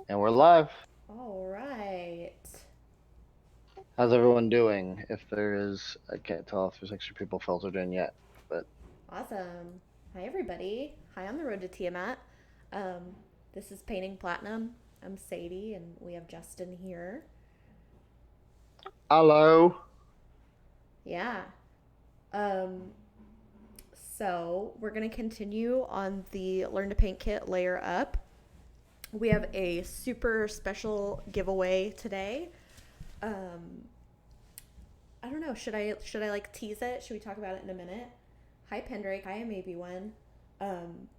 And we're live. All right. How's everyone doing? If there is, I can't tell if there's extra people filtered in yet, but Awesome. Hi, everybody. Hi on the road to Tiamat. Um, this is Painting Platinum. I'm Sadie, and we have Justin here. hello. Yeah. Um, so we're going to continue on the Learn to Paint Kit layer up. We have a super special giveaway today. Um, I don't know. Should I like tease it? Should we talk about it in a minute? Hi, Pendrake. Hi, maybe one. Um,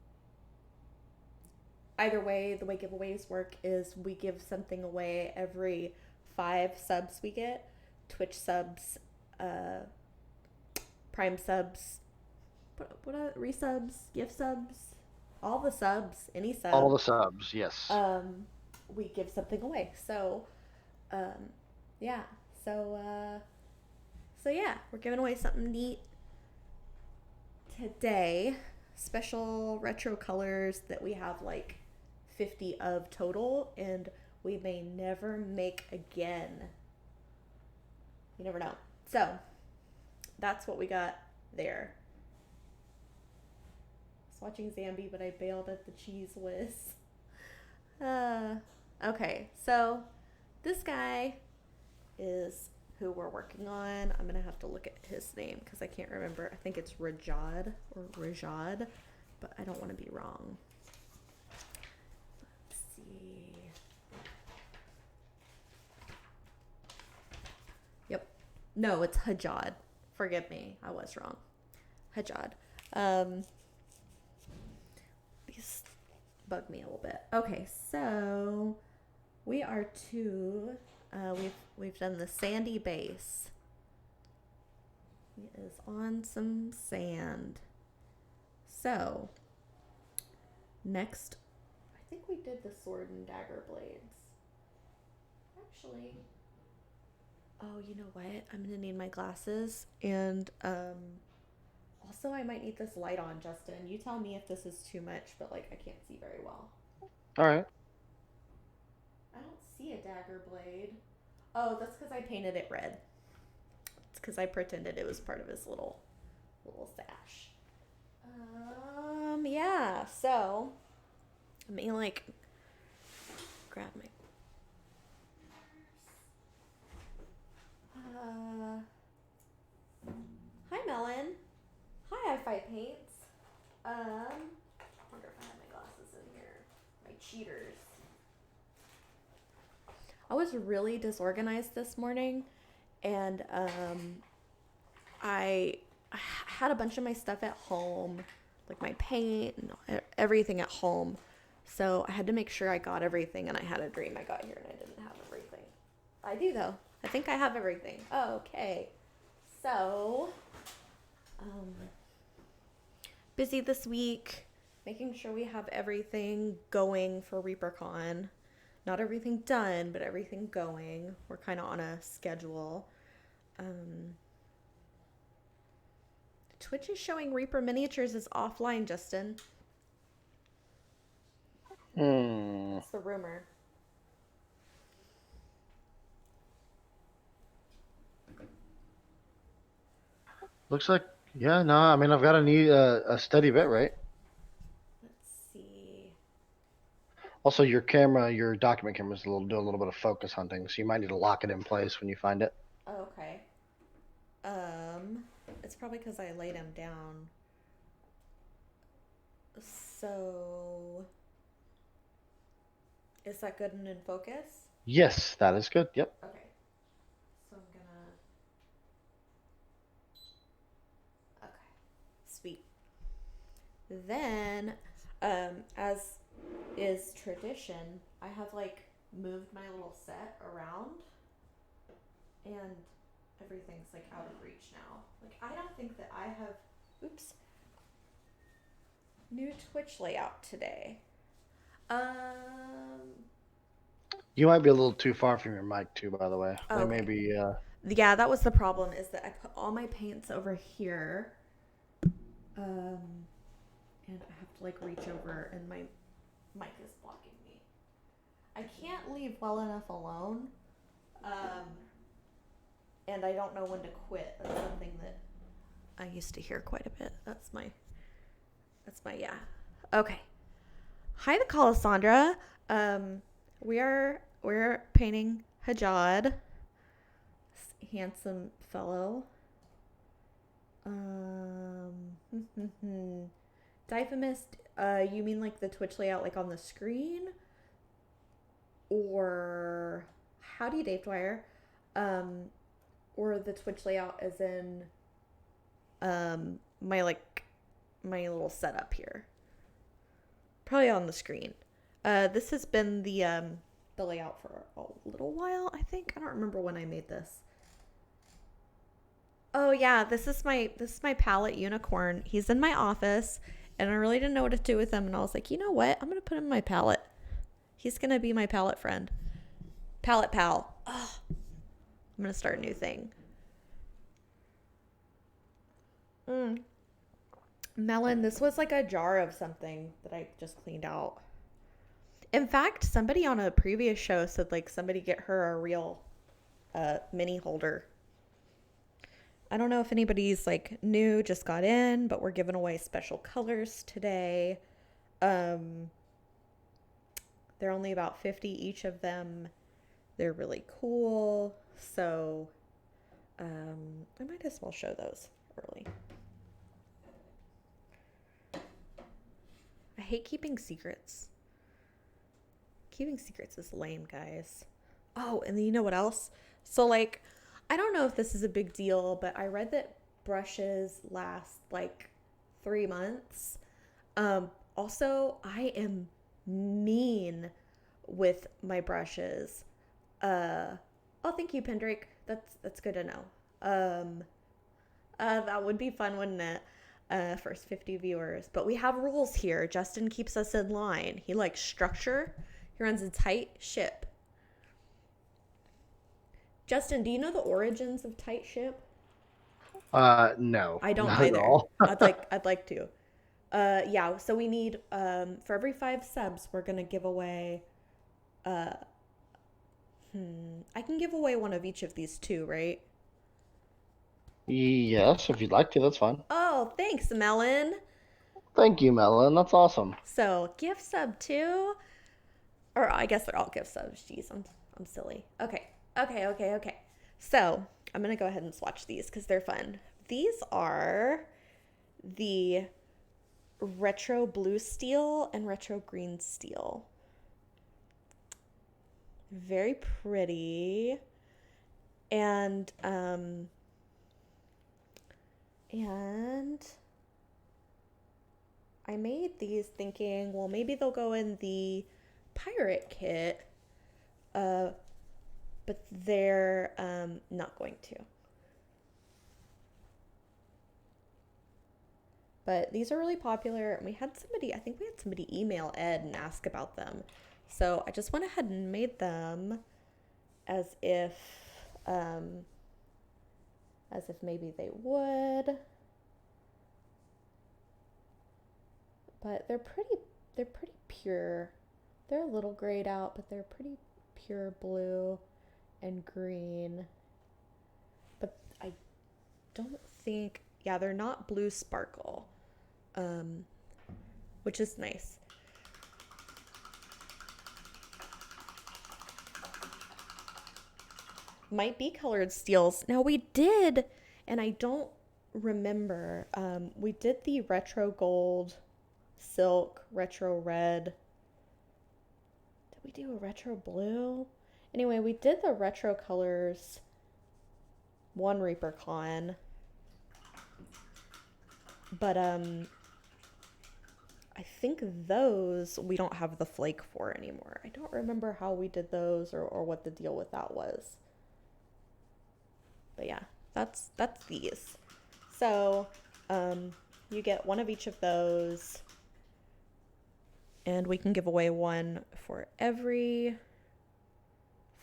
Either way, the way giveaways work is we give something away every 5 subs we get. Twitch subs, uh, Prime subs, what resubs, gift subs, all the subs, any All sub. the subs, yes. Um, we give something away. Um, yeah. So, uh, so yeah, we're giving away something neat today. Special retro colors that we have like 50 of total, and we may never make again. You never know. So that's what we got there. I was watching Zambi, but I bailed at the cheese whiz. Uh, okay, so this guy is who we're working on. I'm gonna have to look at his name because I can't remember. I think it's Rajad or Rajad, but I don't want to be wrong. Let's see. Yep. No, it's Hajad. Forgive me, I was wrong. Hajad. Um, these bug me a little bit. Okay, so we are to. We've done the sandy base. He is on some sand. So next, I think we did the sword and dagger blades. Actually, oh, you know what? I'm gonna need my glasses, and also I might need this light on, Justin. You tell me if this is too much, but like I can't see very well. All right. I don't see a dagger blade. Oh, that's because I painted it red. It's because I pretended it was part of his little sash. Yeah. So let me like grab my. Hi, Melon. Hi, I fight paints. Wonder if I have my glasses in here. My cheaters. I was really disorganized this morning, and I had a bunch of my stuff at home, like my paint and everything at home. So I had to make sure I got everything, and I had a dream I got here and I didn't have everything. I do though. I think I have everything. Okay. So, um, busy this week, making sure we have everything going for ReaperCon. Not everything done, but everything going. We're kind of on a schedule. Um, Twitch is showing Reaper miniatures as offline, Justin. Hmm. That's the rumor. Looks like, yeah, no, I mean, I've got to need a steady bit, right? Let's see. Also, your camera, your document camera is doing a little bit of focus hunting, so you might need to lock it in place when you find it. Oh, okay. Um, it's probably because I laid him down. So, is that good and in focus? Yes, that is good. Yep. Okay. So I'm gonna. Okay. Sweet. Then, as is tradition, I have like moved my little set around, and everything's like out of reach now. Like I don't think that I have. Oops. New Twitch layout today. Um. You might be a little too far from your mic too, by the way. Oh, They may okay. be. Yeah, that was the problem. Is that I put all my paints over here. And I have to like reach over, and my mic is blocking me. I can't leave well enough alone. Um, and I don't know when to quit. That's something that I used to hear quite a bit. Yeah. Okay. Hi, the Calasandra. We're painting Hajad, this handsome fellow. Diphemist, you mean like the Twitch layout like on the screen? Or howdy Dave Dwyer. Or the Twitch layout as in my little setup here. Probably on the screen. This has been the layout for a little while, I think. I don't remember when I made this. Oh yeah, this is my palette unicorn. He's in my office and I really didn't know what to do with him, and I was like, you know what? I'm gonna put him in my palette. He's gonna be my palette friend. Palette pal. Oh, I'm gonna start a new thing. Melon, this was like a jar of something that I just cleaned out. In fact, somebody on a previous show said like somebody get her a real mini holder. I don't know if anybody's like new, just got in, but we're giving away special colors today. They're only about 50 each of them. They're really cool. So I might as well show those early. I hate keeping secrets. Keeping secrets is lame, guys. Oh, and then you know what else? So like, I don't know if this is a big deal, but I read that brushes last like 3 months. Also, I am mean with my brushes. Oh, thank you, Pendrake. That's good to know. That would be fun, wouldn't it? First 50 viewers. But we have rules here. Justin keeps us in line. He likes structure. He runs a tight ship. Justin, do you know the origins of tight ship? No, I don't not at either. all. I'd like to. Yeah, so we need for every 5 subs, we're gonna give away I can give away one of each of these two, right? Yes, if you'd like to, that's fine. Oh, thanks, Melon. Thank you, Melon. That's awesome. So gift sub 2, or I guess they're all gift subs. Jeez, I'm silly. Okay. So I'm gonna go ahead and swatch these because they're fun. These are the retro blue steel and retro green steel. Very pretty. And I made these thinking, well, maybe they'll go in the pirate kit, but they're not going to. But these are really popular, and I think we had somebody email Ed and ask about them. So I just went ahead and made them as if maybe they would. But they're pretty pure. They're a little grayed out, but they're pretty pure blue and green. But I don't think, yeah, they're not blue sparkle, which is nice. Might be colored steels. Now we did, and I don't remember, we did the retro gold, silk, retro red. Did we do a retro blue? Anyway, we did the retro colors one Reaper Con. But I think those we don't have the flake for anymore. I don't remember how we did those or what the deal with that was. But yeah, that's these. So you get one of each of those, and we can give away one for every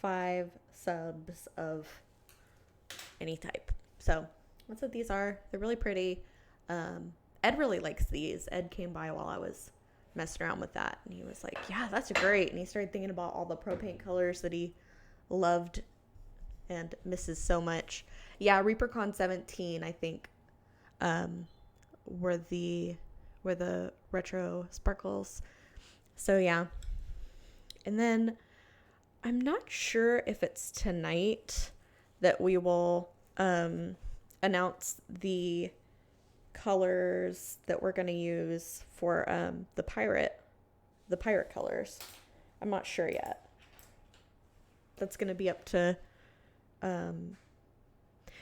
5 subs of any type. So that's what these are. They're really pretty. Ed really likes these. Ed came by while I was messing around with that. And he was like, yeah, that's great. And he started thinking about all the pro paint colors that he loved and misses so much. Yeah, ReaperCon 17, I think, were the retro sparkles. So yeah. And then I'm not sure if it's tonight that we will announce the colors that we're going to use for the pirate colors. I'm not sure yet. That's going to be up to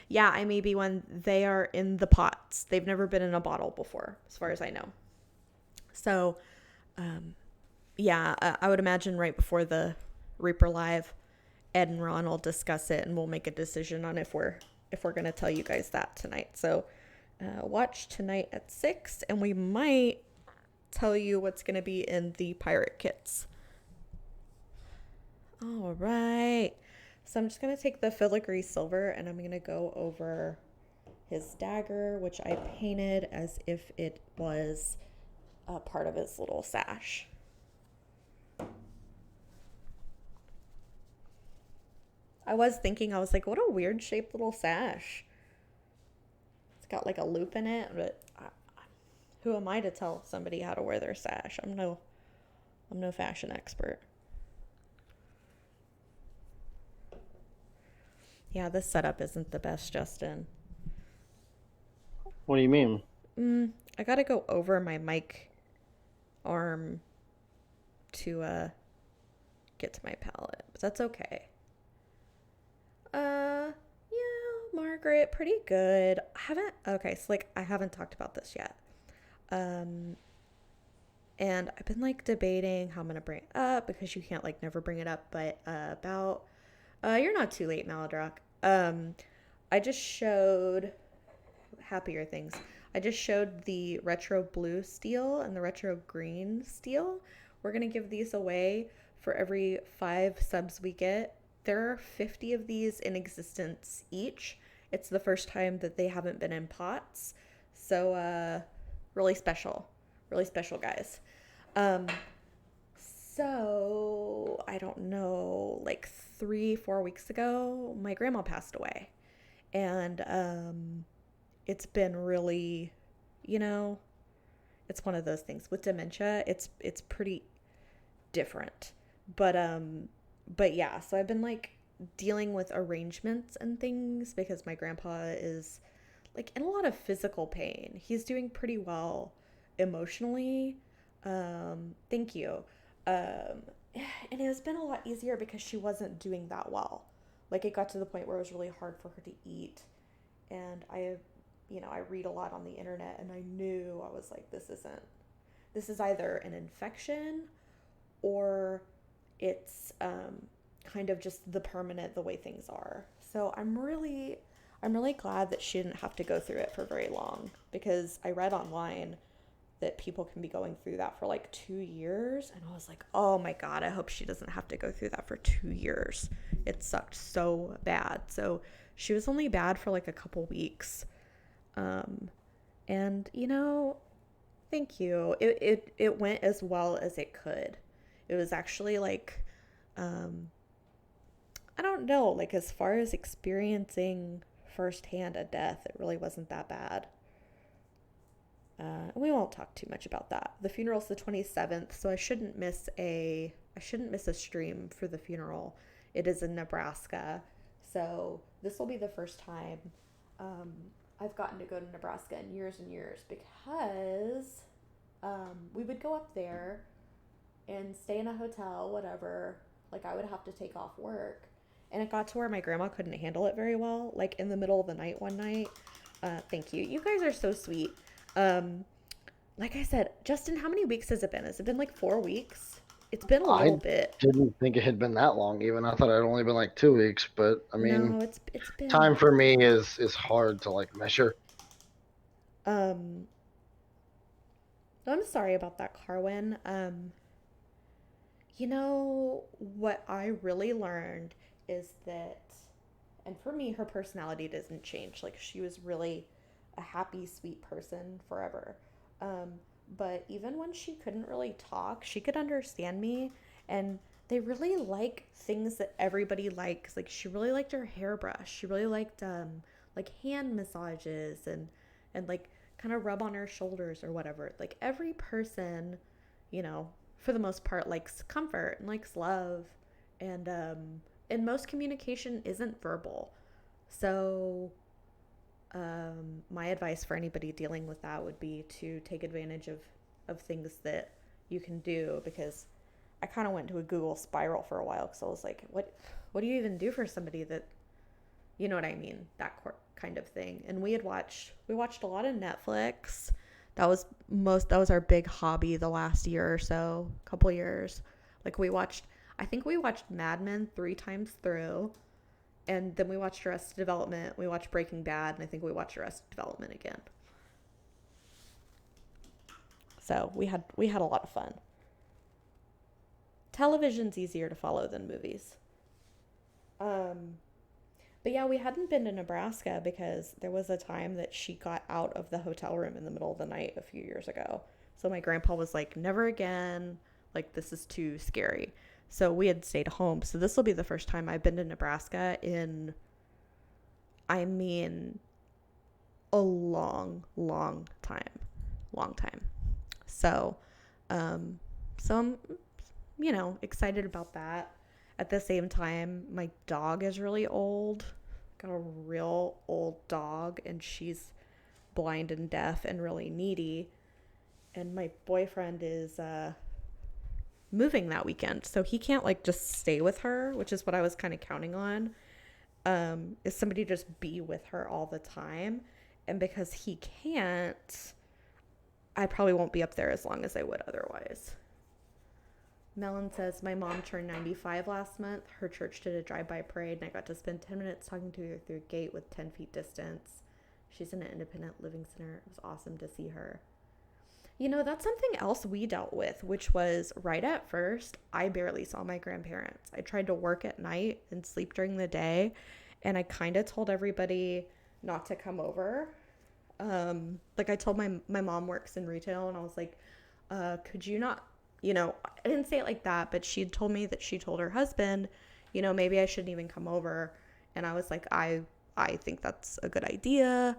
yeah, I may be when they are in the pots. They've never been in a bottle before, as far as I know. So, yeah, I would imagine right before the Reaper Live, Ed and Ron will discuss it, and we'll make a decision on if we're going to tell you guys that tonight. So, watch tonight at 6, and we might tell you what's going to be in the pirate kits. All right. So I'm just going to take the filigree silver and I'm going to go over his dagger, which I painted as if it was a part of his little sash. I was like, what a weird shaped little sash. It's got like a loop in it, but who am I to tell somebody how to wear their sash? I'm no fashion expert. Yeah, this setup isn't the best, Justin. What do you mean? I gotta go over my mic arm to get to my palette, but that's okay. Yeah, Margaret, pretty good. I haven't talked about this yet. And I've been like debating how I'm gonna bring it up because you can't like never bring it up, but about you're not too late, Maladrock. I just showed happier things. I just showed the retro blue steel and the retro green steel. We're gonna give these away for every 5 subs we get. There are 50 of these in existence each. It's the first time that they haven't been in pots. So really special, guys. So I don't know, like 3-4 weeks ago, my grandma passed away. And it's been really, it's one of those things with dementia. It's pretty different. But yeah, so I've been like dealing with arrangements and things because my grandpa is like in a lot of physical pain. He's doing pretty well emotionally. Thank you. And it has been a lot easier because she wasn't doing that well. Like it got to the point where it was really hard for her to eat. And I read a lot on the internet and I knew, I was like, this is either an infection or it's kind of just the way things are. So I'm really glad that she didn't have to go through it for very long, because I read online that people can be going through that for like 2 years, and I was like, oh my god, I hope she doesn't have to go through that for 2 years. It sucked so bad. So she was only bad for like a couple weeks, and thank you. It went as well as it could. It was actually like, I don't know, like as far as experiencing firsthand a death, it really wasn't that bad. We won't talk too much about that. The funeral's the 27th, so I shouldn't miss a stream for the funeral. It is in Nebraska, so this will be the first time I've gotten to go to Nebraska in years and years, because we would go up there and stay in a hotel, whatever. Like I would have to take off work, and it got to where my grandma couldn't handle it very well. Like in the middle of the night one night. Thank you. You guys are so sweet. Like I said, Justin, how many weeks has it been? Has it been like 4 weeks? It's been a little bit. I didn't think it had been that long even. I thought it had only been like 2 weeks, but I mean, No, it's been time for me is hard to like measure. I'm sorry about that, Carwin. What I really learned is that, and for me, her personality doesn't change. Like she was really a happy, sweet person forever. but even when she couldn't really talk, she could understand me. And they really like things that everybody likes. Like she really liked her hairbrush. She really liked like hand massages and like kind of rub on her shoulders or whatever. Like every person, you know, for the most part likes comfort and likes love. And most communication isn't verbal. So my advice for anybody dealing with that would be to take advantage of things that you can do, because I kind of went to a Google spiral for a while because I was like, what do you even do for somebody that, you know what I mean, that kind of thing. And we watched a lot of Netflix. That was our big hobby the last year or so, couple years. Like I think we watched Mad Men 3 times through, and then we watched Arrested Development. We watched Breaking Bad, and I think we watched Arrested Development again. So we had a lot of fun. Television's easier to follow than movies. Um, but yeah, we hadn't been to Nebraska because there was a time that she got out of the hotel room in the middle of the night a few years ago. So my grandpa was like, never again. Like, this is too scary. So we had stayed home. So this will be the first time I've been to Nebraska in, I mean, a long, long time. Long time. So, um, so I'm, you know, excited about that. At the same time, my dog is really old. Got a real old dog, and she's blind and deaf and really needy. And my boyfriend is moving that weekend, so he can't like just stay with her, which is what I was kind of counting on. Is somebody to just be with her all the time, and because he can't, I probably won't be up there as long as I would otherwise. Melon says, my mom turned 95 last month. Her church did a drive-by parade, and I got to spend 10 minutes talking to her through a gate with 10 feet distance. She's in an independent living center. It was awesome to see her. You know, that's something else we dealt with, which was right at first, I barely saw my grandparents. I tried to work at night and sleep during the day, and I kind of told everybody not to come over. Like I told my mom works in retail, and I was like, could you not, you know, I didn't say it like that, but she told me that she told her husband, you know, maybe I shouldn't even come over. And I was like, I think that's a good idea.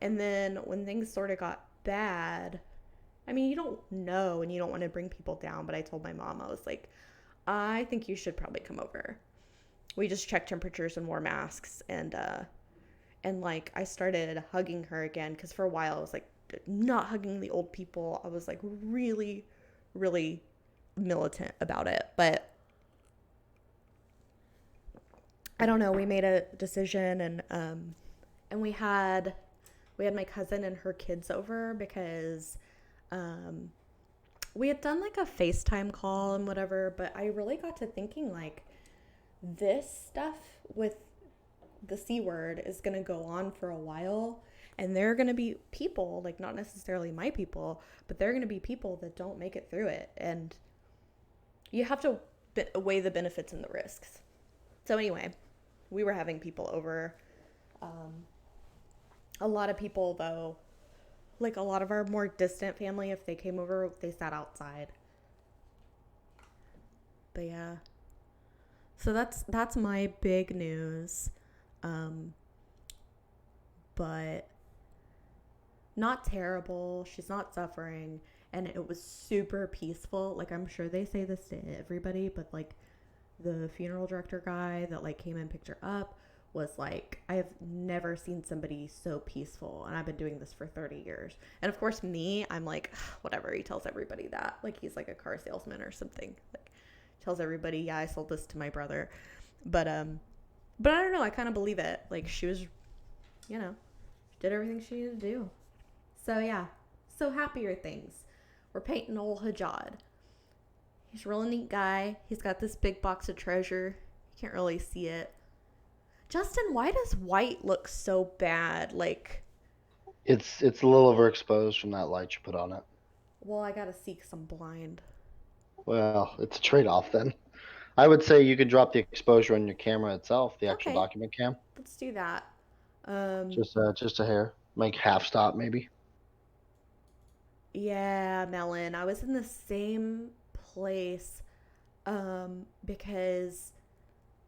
And then when things sort of got bad, I mean, you don't know and you don't want to bring people down, but I told my mom, I was like, I think you should probably come over. We just checked temperatures and wore masks, and like I started hugging her again, because for a while I was like not hugging the old people. I was like really, really militant about it. But I don't know, we made a decision, and we had my cousin and her kids over because um we had done like a FaceTime call and whatever, but I really got to thinking like this stuff with the C word is going to go on for a while, and there are going to be people, like not necessarily my people, but there are going to be people that don't make it through it, and you have to weigh the benefits and the risks. So anyway, we were having people over. Um, a lot of people though, like a lot of our more distant family, if they came over, they sat outside. But yeah, so that's my big news. Um, but not terrible. She's not suffering, and it was super peaceful. Like I'm sure they say this to everybody, but like the funeral director guy that like came and picked her up was like, I have never seen somebody so peaceful, and I've been doing this for 30 years. And of course me, I'm like, whatever, he tells everybody that, like he's like a car salesman or something, like tells everybody, yeah, I sold this to my brother. But I don't know, I kind of believe it. Like she was, you know, did everything she needed to do. So yeah, so happier things. We're painting old Hajad. He's a really neat guy. He's got this big box of treasure. You can't really see it. Justin, why does white look so bad? Like, It's a little overexposed from that light you put on it. well, I gotta see because I'm blind. Well, it's a trade-off then. I would say you could drop the exposure on your camera itself, the actual Okay, document cam, let's do that. Um, just a hair, like half stop maybe. Yeah, Melon. I was in the same place because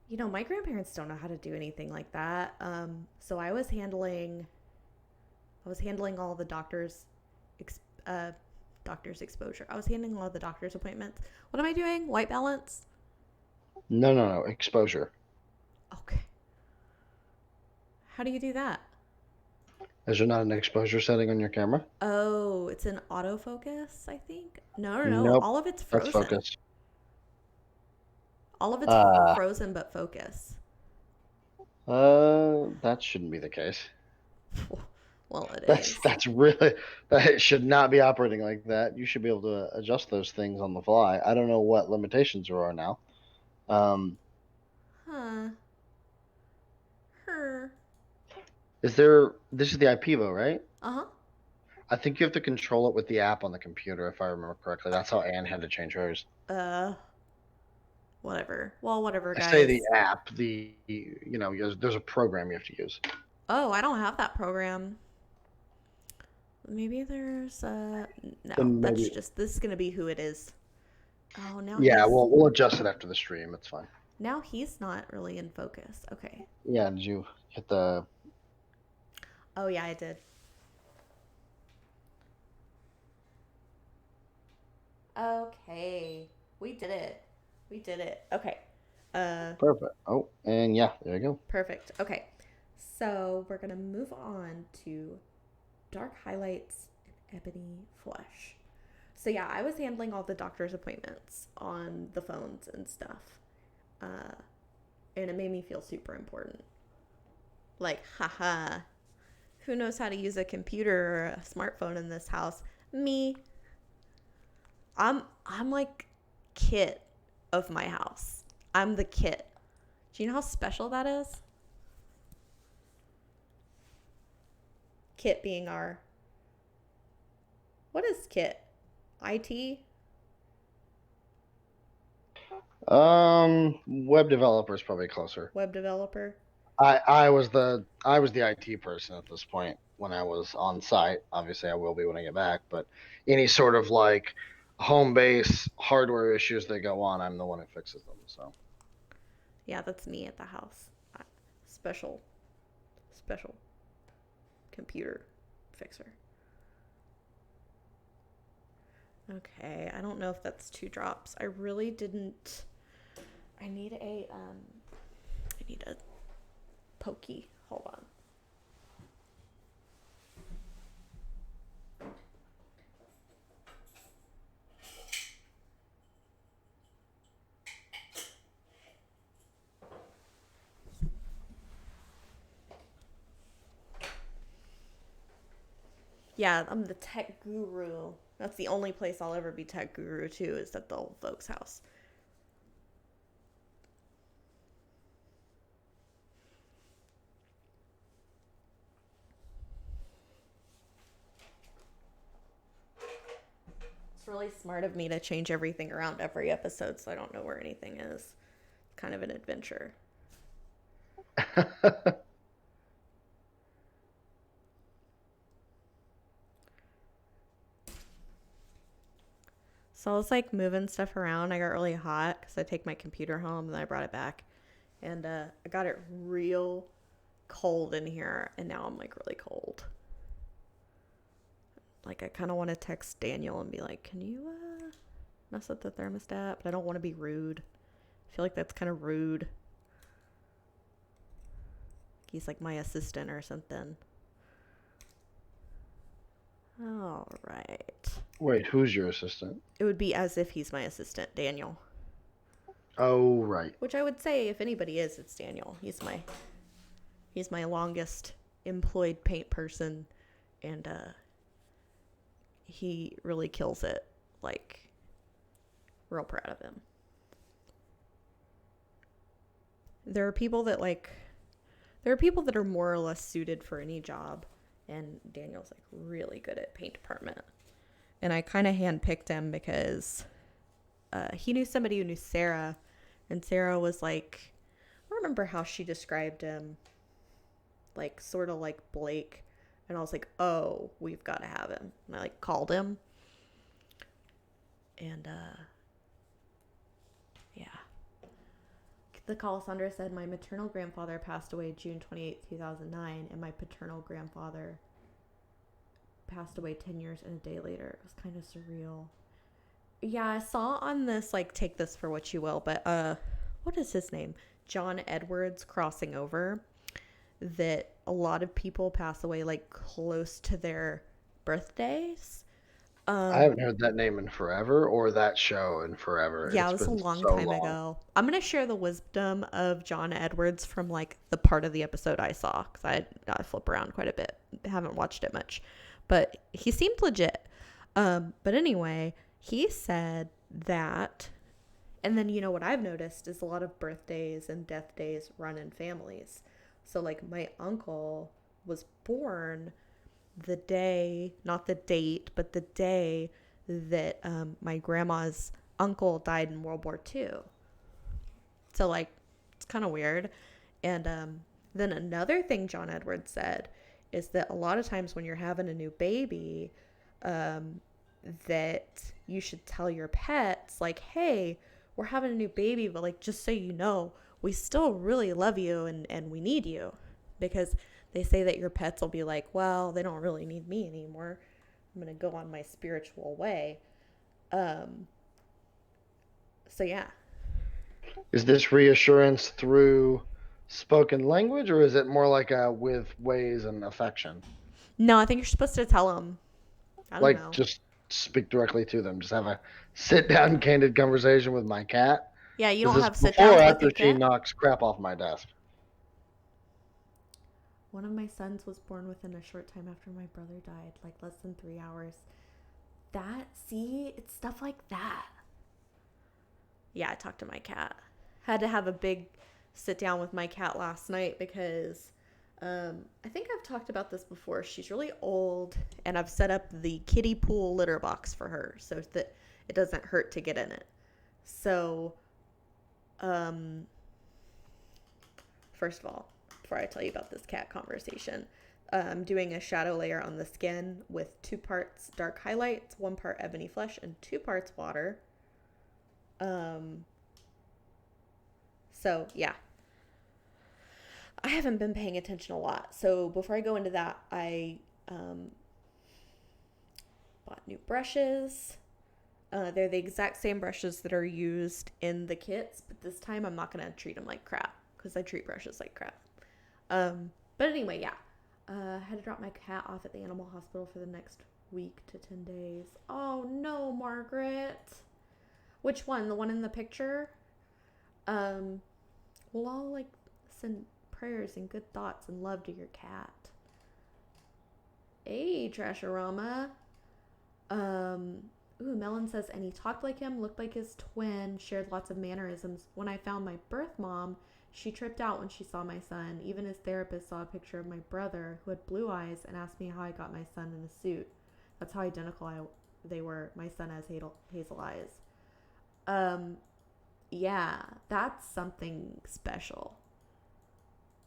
my grandparents don't know how to do anything like that. So I was handling all the ex- uh, doctor's exposure. I was handling all the doctor's appointments. What am I doing? White balance? No, no, no. Exposure. Okay. How do you do that? Is there not an exposure setting on your camera? Oh, it's an autofocus, I think. No, no, no. Nope. All of it's That's frozen. focus. All of it's Uh, frozen but focus. that shouldn't be the case. Well, it That's is. that's really that should not be operating like that. You should be able to adjust those things on the fly. I don't know what limitations there are now. Um, Huh. Her. is there? This is the IPvo, right? Uh huh. I think you have to control it with the app on the computer, if I remember correctly. That's how Anne had to change hers. Uh, Whatever. Well, whatever, I say the guys. app. There's a program you have to use. Oh, I don't have that program. Maybe there's no. Then maybe. This is gonna be who it is. Oh, Yeah, we'll adjust it after the stream. It's fine. now he's not really in focus. Okay. Yeah, did you hit the? Oh yeah, I did. Okay. We did it. We did it. Okay. Uh, Perfect. Oh, and yeah, there you go. Perfect. Okay. So we're gonna move on to dark highlights and ebony flesh. So yeah, I was handling all the doctor's appointments on the phones and stuff. Uh, and it made me feel super important. Like, haha, who knows how to use a computer or a smartphone in this house? Me. I'm like Kit of my house. I'm the Kit. Do you know how special that is? Kit being our what is Kit? IT? Web developer is probably closer. Web developer? I was the IT person at this point when I was on site. Obviously, I will be when I get back. But any sort of like home base hardware issues that go on, I'm the one who fixes them. So Yeah, that's me at the house. Special, special computer fixer. Okay, I don't know if that's 2 drops. I really didn't. I need a pokey. Hold on. Yeah, I'm the tech guru. That's the only place I'll ever be tech guru too, is at the old folks' house. It's really smart of me to change everything around every episode so I don't know where anything is. It's kind of an adventure. So I was like moving stuff around. I got really hot because I take my computer home and then I brought it back. And I got it real cold in here. And now I'm like really cold. Like I kind of want to text Daniel and be like, can you mess up the thermostat? But I don't want to be rude. I feel like that's kind of rude. He's like my assistant or something. All right. wait, who's your assistant? It would be as if he's my assistant, Daniel. Oh, right. Which I would say if anybody is, it's Daniel. He's my longest employed paint person, and he really kills it. Like, real proud of him. There are people that are more or less suited for any job, and Daniel's like really good at paint department. And I kind of handpicked him because he knew somebody who knew Sarah, and Sarah was like, I don't remember how she described him, like sort of like Blake. And I was like, oh, we've got to have him. And I like called him, And, yeah. The Calasandra said, my maternal grandfather passed away June 28th, 2009, and my paternal grandfather passed away 10 years and a day later. It was kind of surreal. Yeah, I saw on this, like, take this for what you will, but, what is his name? John Edwards crossing over, that a lot of people pass away, like, close to their birthdays. I haven't heard that name in forever or that show in forever. Yeah, it It's was a been long so time long. ago. I'm going to share the wisdom of John Edwards from, like, the part of the episode I saw, because I flip around quite a bit. I haven't watched it much. But he seemed legit. But anyway, he said that, and then, you know, what I've noticed is a lot of birthdays and death days run in families. So, like, my uncle was born the day, not the date, but the day that my grandma's uncle died in World War II. So, like, it's kind of weird. And then another thing John Edwards said is that a lot of times when you're having a new baby, that you should tell your pets, like, hey, we're having a new baby, but, like, just so you know, we still really love you and we need you. Because they say that your pets will be like, well, they don't really need me anymore. I'm going to go on my spiritual way. So, yeah. Is this reassurance through spoken language, or is it more like a with ways and affection? No, I think you're supposed to tell them. I don't Like know. just speak directly to them. Just have a sit down, candid conversation with my cat. Yeah, you Is don't this have sit before or downs with after your she kid. knocks crap off my desk? One of my sons was born within a short time after my brother died, like less than 3 hours. See, it's stuff like that. Yeah, I talked to my cat. Had to have a big sit down with my cat last night because I think I've talked about this before. She's really old, and I've set up the kiddie pool litter box for her so that it doesn't hurt to get in it. So, first of all, before I tell you about this cat conversation, I'm doing a shadow layer on the skin with 2 parts dark highlights, 1 part ebony flesh, and 2 parts water. So yeah, I haven't been paying attention a lot. So before I go into that, I bought new brushes. They're the exact same brushes that are used in the kits, but this time I'm not gonna treat them like crap because I treat brushes like crap. But anyway, yeah, I had to drop my cat off at the animal hospital for the next week to 10 days. Oh no, Margaret. Which one? The one in the picture? We'll all, like, send prayers and good thoughts and love to your cat. Hey, Trasharama. Melon says, and he talked like him, looked like his twin, shared lots of mannerisms. When I found my birth mom, she tripped out when she saw my son. Even his therapist saw a picture of my brother, who had blue eyes, and asked me how I got my son in a suit. That's how identical they were. My son has hazel eyes. Yeah, that's something special.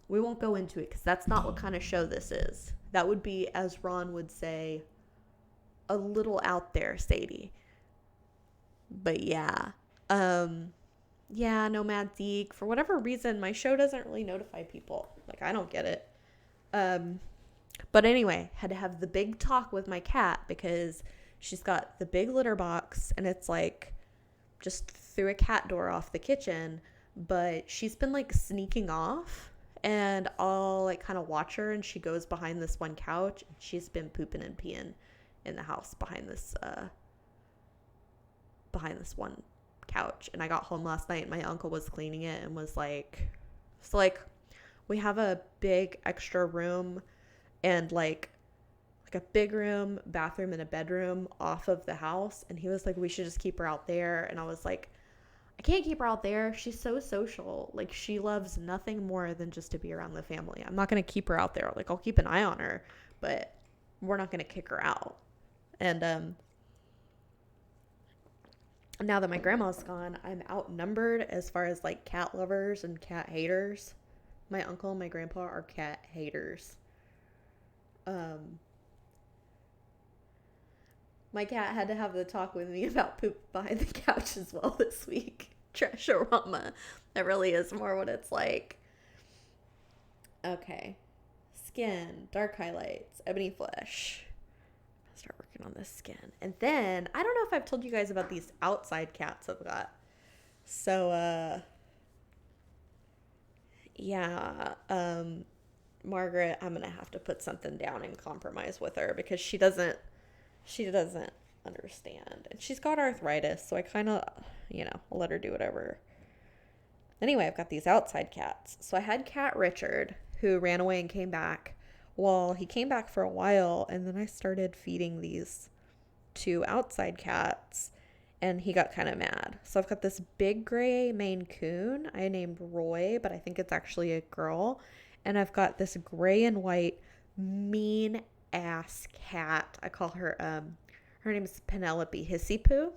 We won't go into it because that's not what kind of show this is. That would be, as Ron would say, a little out there, Sadie. But yeah. Yeah, Nomad Zeke. For whatever reason, my show doesn't really notify people. Like, I don't get it. But anyway, had to have the big talk with my cat because she's got the big litter box and it's like just through a cat door off the kitchen, but she's been like sneaking off and I'll like kind of watch her and she goes behind this one couch and she's been pooping and peeing in the house behind this one couch. And I got home last night and my uncle was cleaning it and was like, so like we have a big extra room and like a big room, bathroom, and a bedroom off of the house. And he was like, we should just keep her out there. And I was like, I can't keep her out there. She's so social. Like, she loves nothing more than just to be around the family. I'm not going to keep her out there. Like, I'll keep an eye on her, but we're not going to kick her out. And now that my grandma's gone, I'm outnumbered as far as like cat lovers and cat haters. My uncle and my grandpa are cat haters. My cat had to have the talk with me about poop behind the couch as well this week. Trashorama. That really is more what it's like. Okay. Skin, dark highlights, ebony flesh. I'll start working on this skin. And then, I don't know if I've told you guys about these outside cats I've got. So, yeah, Margaret, I'm gonna have to put something down and compromise with her because she doesn't understand. And she's got arthritis, so I kind of, I'll let her do whatever. Anyway, I've got these outside cats. So I had cat Richard, who ran away and came back. Well, he came back for a while, and then I started feeding these two outside cats, and he got kind of mad. So I've got this big gray Maine Coon I named Roy, but I think it's actually a girl. And I've got this gray and white mean ass cat. I call her, her name is Penelope Hissy Poo.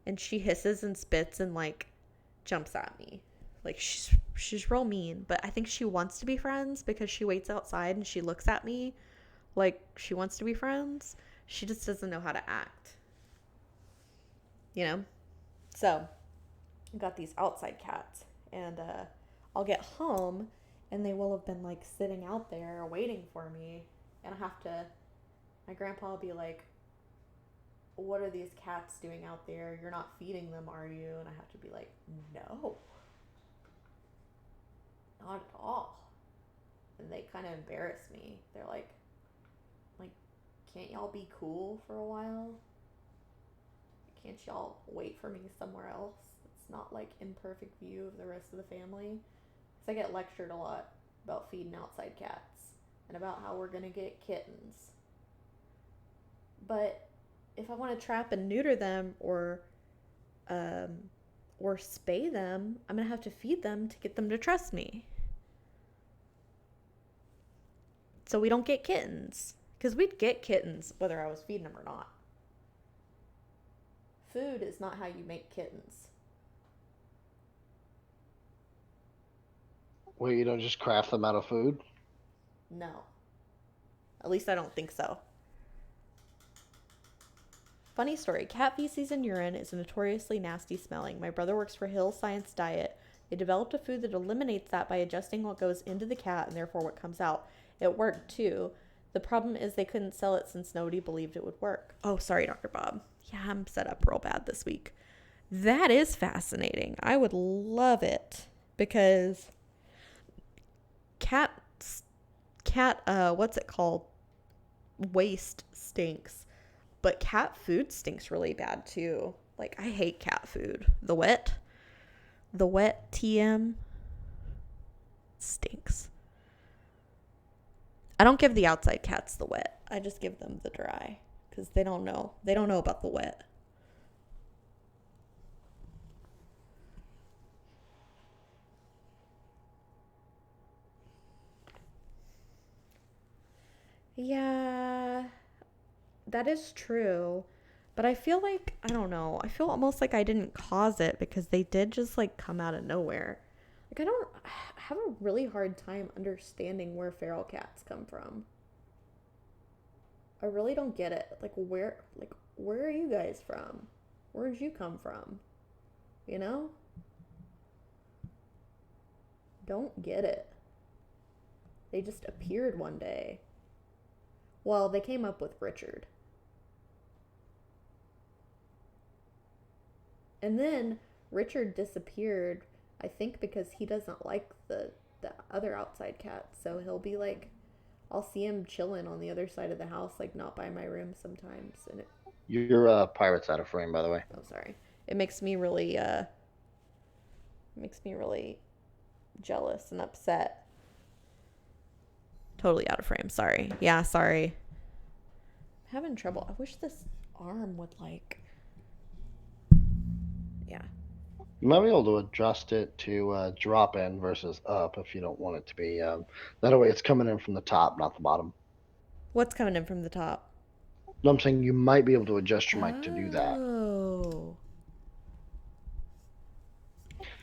And she hisses and spits and, like, jumps at me. Like, she's real mean, but I think she wants to be friends because she waits outside and she looks at me like she wants to be friends. She just doesn't know how to act. So I got these outside cats, and I'll get home and they will have been, like, sitting out there waiting for me, and my grandpa will be like, what are these cats doing out there? You're not feeding them, are you? And I have to be like, no, not at all. And they kind of embarrass me. They're like, can't y'all be cool for a while? Can't y'all wait for me somewhere else? It's not, like, in perfect view of the rest of the family. Because I get lectured a lot about feeding outside cats and about how we're going to get kittens. But if I want to trap and neuter them or spay them, I'm going to have to feed them to get them to trust me. So we don't get kittens. Because we'd get kittens whether I was feeding them or not. Food is not how you make kittens. Well, you don't just craft them out of food? No. At least I don't think so. Funny story, cat feces and urine is notoriously nasty smelling. My brother works for Hill Science Diet. They developed a food that eliminates that by adjusting what goes into the cat and therefore what comes out. It worked too. The problem is they couldn't sell it since nobody believed it would work. Oh, sorry, Dr. Bob. Yeah, I'm set up real bad this week. That is fascinating. I would love it because cat what's it called? Waste stinks. But cat food stinks really bad too. Like, I hate cat food. The wet TM stinks. I don't give the outside cats the wet. I just give them the dry because they don't know. They don't know about the wet. Yeah, that is true. But I feel like, I don't know. I feel almost like I didn't cause it because they did just, like, come out of nowhere. Like, I have a really hard time understanding where feral cats come from. I really don't get it. Where are you guys from? Where'd you come from? You know? Don't get it. They just appeared one day. Well, they came up with Richard. And then Richard disappeared, I think because he doesn't like the other outside cats. So he'll be like, I'll see him chilling on the other side of the house, like not by my room sometimes. And Your pirate's out of frame, by the way. oh, sorry. It makes me really jealous and upset. Totally out of frame. Sorry. Yeah, sorry. I'm having trouble. I wish this arm would, like, yeah. You might be able to adjust it to drop in versus up if you don't want it to be. That way it's coming in from the top, not the bottom. What's coming in from the top? No, I'm saying you might be able to adjust your mic to do that. Oh.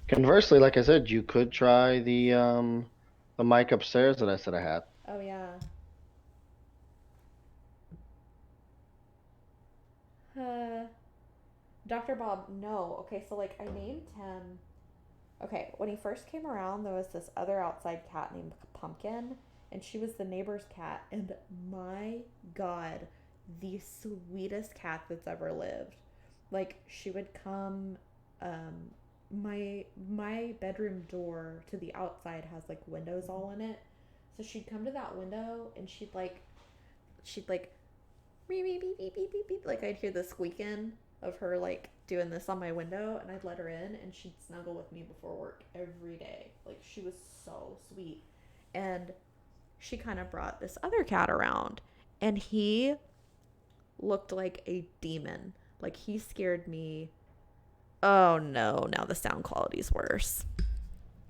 Conversely, like I said, you could try the mic upstairs that I said I had. Oh, yeah. Dr. Bob, no. Okay, so like I named him. Okay, when he first came around, there was this other outside cat named Pumpkin, and she was the neighbor's cat. And my God, the sweetest cat that's ever lived. Like she would come, um, my bedroom door to the outside has like windows all in it, so she'd come to that window and she'd like beep beep beep beep beep beep beep. Like I'd hear the squeaking of her like doing this on my window, and I'd let her in, and she'd snuggle with me before work every day. Like she was so sweet, and she kind of brought this other cat around, and he looked like a demon. Like he scared me. Oh no! Now the sound quality's worse.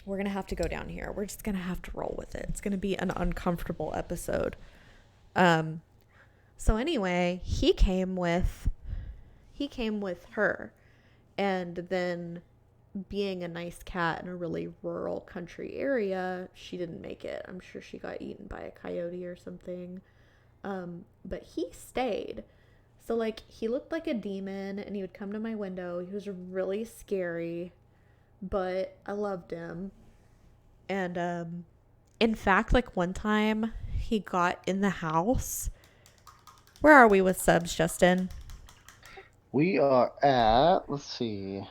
We're gonna have to go down here. We're just gonna have to roll with it. It's gonna be an uncomfortable episode. Um. So anyway, he came with her, and then being a nice cat in a really rural country area, she didn't make it. I'm sure she got eaten by a coyote or something. But he stayed. So like he looked like a demon, and he would come to my window. He was really scary, but I loved him. And in fact, like one time he got in the house. Where are we with subs, Justin? We are at, let's see,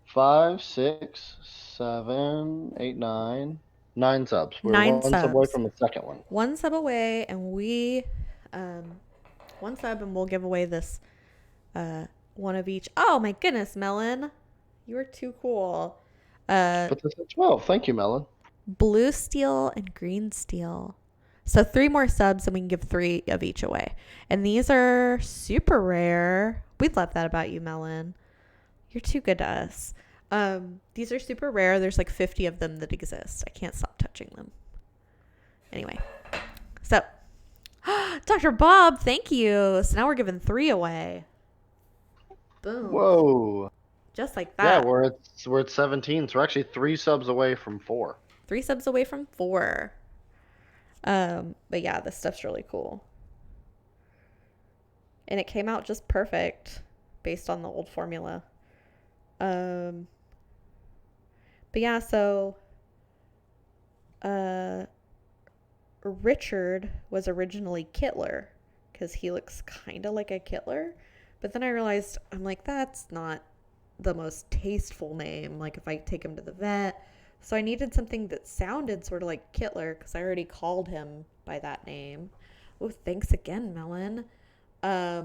5, 6, 7, 8, 9, 9 subs. We're 9 one sub away subs. from the second one. 1 sub away, and um 1 sub, and we'll give away this one of each. Oh my goodness, Melon, you are too cool. But this is 12. Thank you, Melon. Blue steel and green steel. So 3 more subs, and we can give 3 of each away. And these are super rare. We love that about you, Melon. You're too good to us. These are super rare. There's like 50 of them that exist. I can't stop touching them. Anyway, so Dr. Bob, thank you. So now we're giving 3 away. Boom. Whoa. Just like Yeah, that. we're at 17. So we're actually 3 subs away from 4. 3 subs away from 4. But yeah, this stuff's really cool. And it came out just perfect based on the old formula. But yeah, so Richard was originally Kittler because he looks kind of like a Kittler. But then I realized, I'm like, that's not the most tasteful name. Like if I take him to the vet. So I needed something that sounded sort of like Kittler because I already called him by that name. Oh, thanks again, Melon. Hi,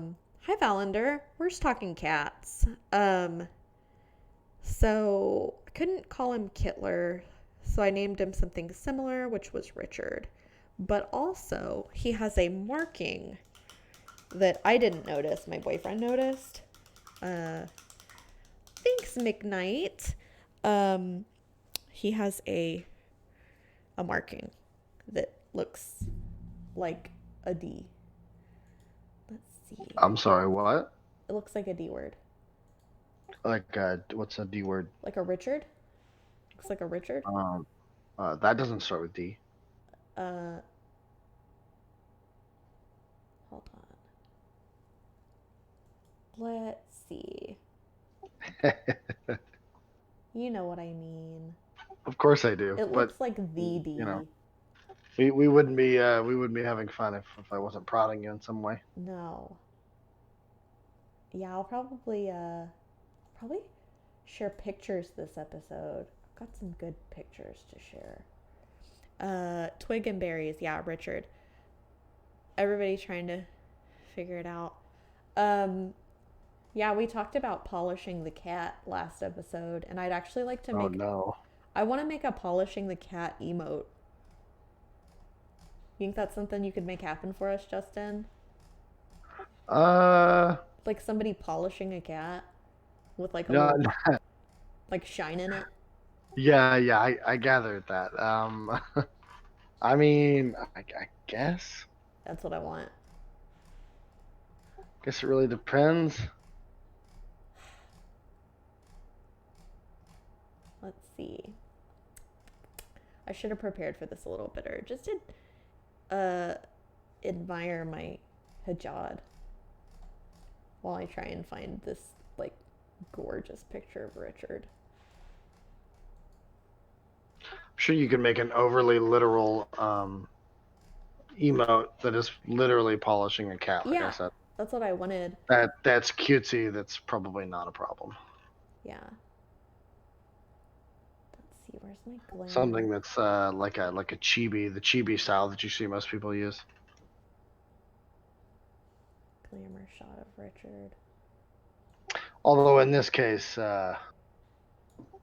Valander. We're just talking cats. So I couldn't call him Kittler, so I named him something similar, which was Richard. But also, he has a marking that I didn't notice. My boyfriend noticed. Thanks, McKnight. He has a marking that looks like a D. Let's see. I'm sorry, what? It looks like a D word. Like, what's a D word? Like a Richard? Looks like a Richard. That doesn't start with D. Hold on. Let's see. You know what I mean. Of course I do. It looks like the D. You know, we wouldn't be having fun if I wasn't prodding you in some way. No. Yeah, I'll probably share pictures this episode. I've got some good pictures to share. Twig and berries. Yeah, Richard. Everybody trying to figure it out. Yeah, we talked about polishing the cat last episode, and I'd actually like to make. Oh no. I want to make a polishing the cat emote. You think that's something you could make happen for us, Justin? Like somebody polishing a cat with like a No, little, like shine in it. yeah, I gathered that. I mean, I guess. That's what I want. Guess it really depends. Let's see. I should have prepared for this a little better. Just to admire my hijab. while I try and find this like gorgeous picture of Richard. I'm sure you can make an overly literal emote that is literally polishing a cat. Like I Yeah, said, that's what I wanted. that's cutesy. That's probably not a problem. Yeah. Let's see, where's my glamour? Something that's like a chibi, the chibi style that you see most people use. Glamour shot of Richard. Although in this case,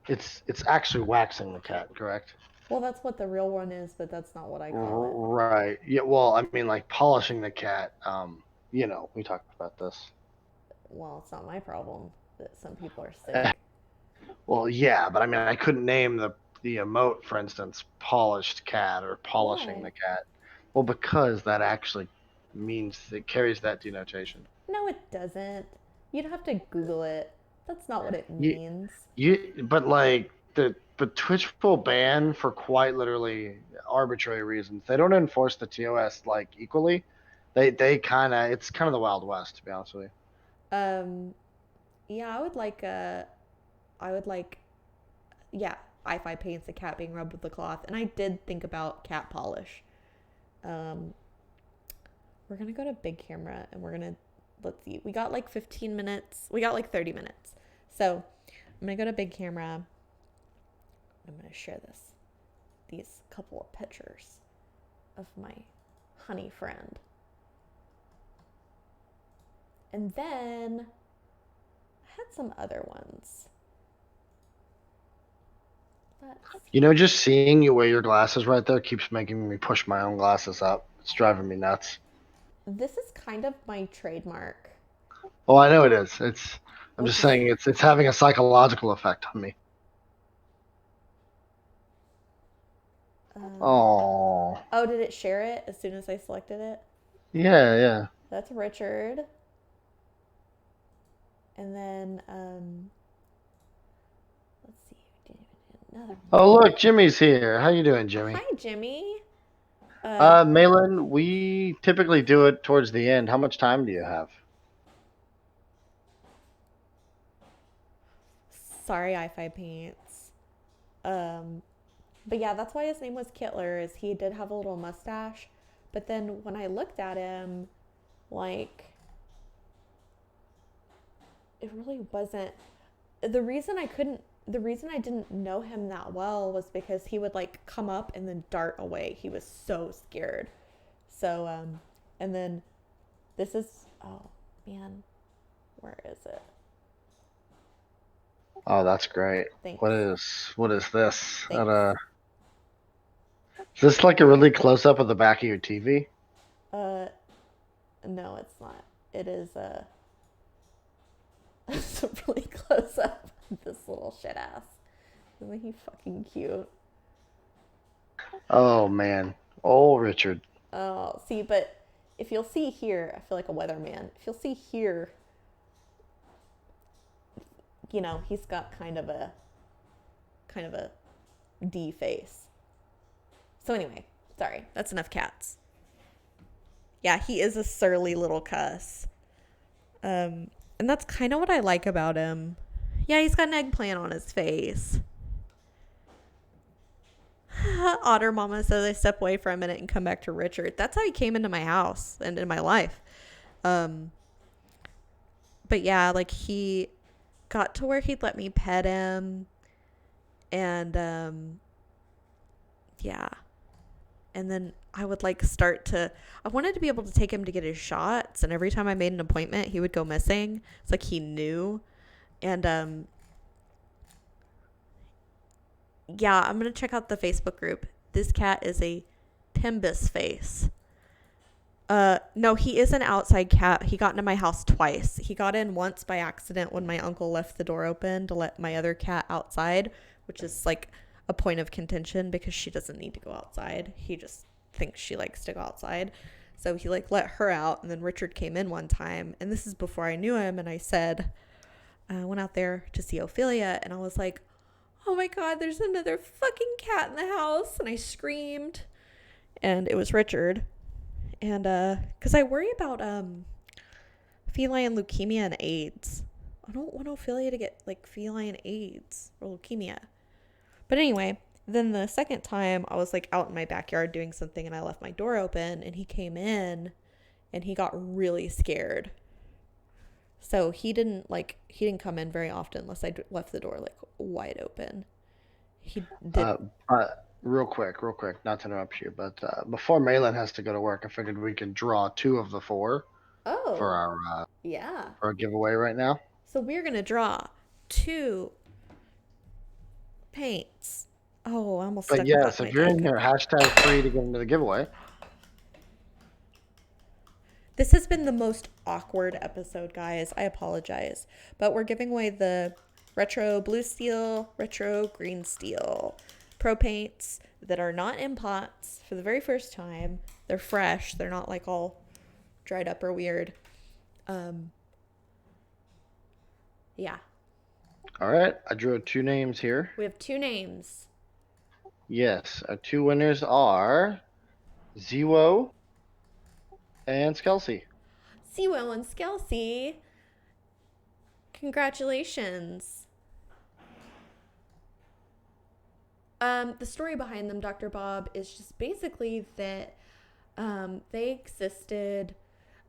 it's actually waxing the cat, correct? Well, that's what the real one is, but that's not what I call it. Right. Yeah. Well, I mean, like polishing the cat. We talked about this. Well, it's not my problem that some people are sick. Well, yeah, but I mean, I couldn't name the emote, for instance, polished cat or polishing Why? the cat. Well, because that actually means it carries that denotation. No, it doesn't. You'd have to Google it. That's not what it You, means. but like the Twitch will ban for quite literally arbitrary reasons. They don't enforce the TOS like equally. They kind of it's kind of the Wild West, to be honest with you. Yeah, I would like, yeah, I5 paints a cat being rubbed with the cloth, and I did think about cat polish. Um, we're gonna go to big camera, and let's see, we got like 15 minutes, we got like 30 minutes. So I'm gonna go to big camera. I'm gonna share these couple of pictures of my honey friend. And then I had some other ones. Just seeing you wear your glasses right there keeps making me push my own glasses up. It's driving me nuts. This is kind of my trademark. Oh, I know it is. I'm just saying it's having a psychological effect on me. Oh. Oh, did it share it as soon as I selected it? Yeah, yeah. That's Richard. And then, let's see, another one. Oh, look, Jimmy's here. How you doing, Jimmy? Hi, Jimmy. Malin, we typically do it towards the end. How much time do you have? Sorry, i5 paints. But yeah, that's why his name was Kittler, is he did have a little mustache. But then when I looked at him, like, it really wasn't. The reason I didn't know him that well was because he would like come up and then dart away. He was so scared. So, and then this is, oh man, where is it? Oh, that's great. Thanks. What is this? Thanks. Is this like a really close up of the back of your TV? No, it's not. It is it's a really close up of this little shit ass. Isn't he fucking cute? Oh man. Oh, Richard. Oh, see, but if you'll see here, I feel like a weatherman. If you'll see here, he's got kind of a D face. So anyway, sorry, that's enough cats. Yeah, he is a surly little cuss. And that's kind of what I like about him. Yeah, he's got an eggplant on his face. Otter Mama says I step away for a minute and come back to Richard. That's how he came into my house and in my life. But yeah, like he got to where he'd let me pet him. And yeah. And then I would like I wanted to be able to take him to get his shots. And every time I made an appointment, he would go missing. It's like he knew. And yeah, I'm going to check out the Facebook group. This cat is a Pimbus face. No, he is an outside cat. He got into my house twice. He got in once by accident when my uncle left the door open to let my other cat outside, which is like a point of contention because she doesn't need to go outside. He just thinks she likes to go outside. So he like let her out, and then Richard came in one time, and this is before I knew him, and I said, I went out there to see Ophelia, and I was like, oh my God, there's another fucking cat in the house. And I screamed, and it was Richard. And, cause I worry about, feline leukemia and AIDS. I don't want Ophelia to get like feline AIDS or leukemia. But anyway, then the second time I was like out in my backyard doing something and I left my door open and he came in and he got really scared. So he didn't come in very often unless I left the door like wide open. He did. Real quick, not to interrupt you, but before Malin has to go to work, I figured we could draw 2 of the 4 for Oh, our yeah. giveaway right now. So we're going to draw 2 paints. Oh, I almost But stuck the butt yes, in my if you're in joke. here, hashtag free to get into the giveaway. This has been the most awkward episode, guys. I apologize. But we're giving away the retro blue steel, retro green steel pro paints that are not in pots for the very first time. They're fresh. They're not like all dried up or weird. Yeah. All right, I drew 2 names here. We have 2 names. Yes, our 2 winners are Ziwo and Skelsie. Seawell and Skelsie. Congratulations. The story behind them, Dr. Bob, is just basically that they existed.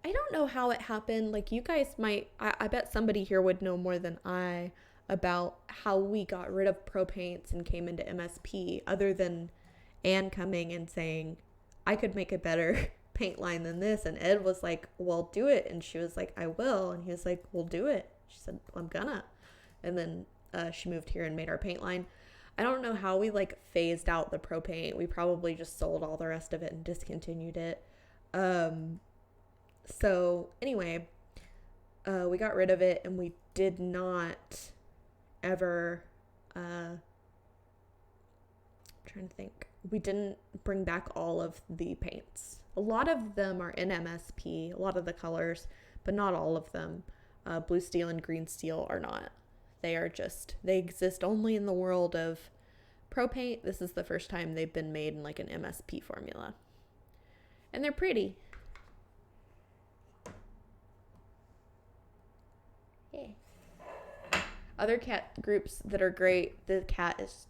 I don't know how it happened. Like, you guys might, I bet somebody here would know more than I about how we got rid of pro paints and came into MSP, other than Anne coming and saying, I could make a better paint line than this. And Ed was like, well, do it. And she was like, I will. And he was like, well, do it. She said, I'm gonna. And then she moved here and made our paint line. I don't know how we like phased out the pro paint. We probably just sold all the rest of it and discontinued it. So anyway, we got rid of it and we did not ever, I'm trying to think. We didn't bring back all of the paints. A lot of them are in MSP, a lot of the colors, but not all of them. Blue steel and green steel are not. They exist only in the world of pro paint. This is the first time they've been made in like an MSP formula. And they're pretty. Yeah. Other cat groups that are great. This cat is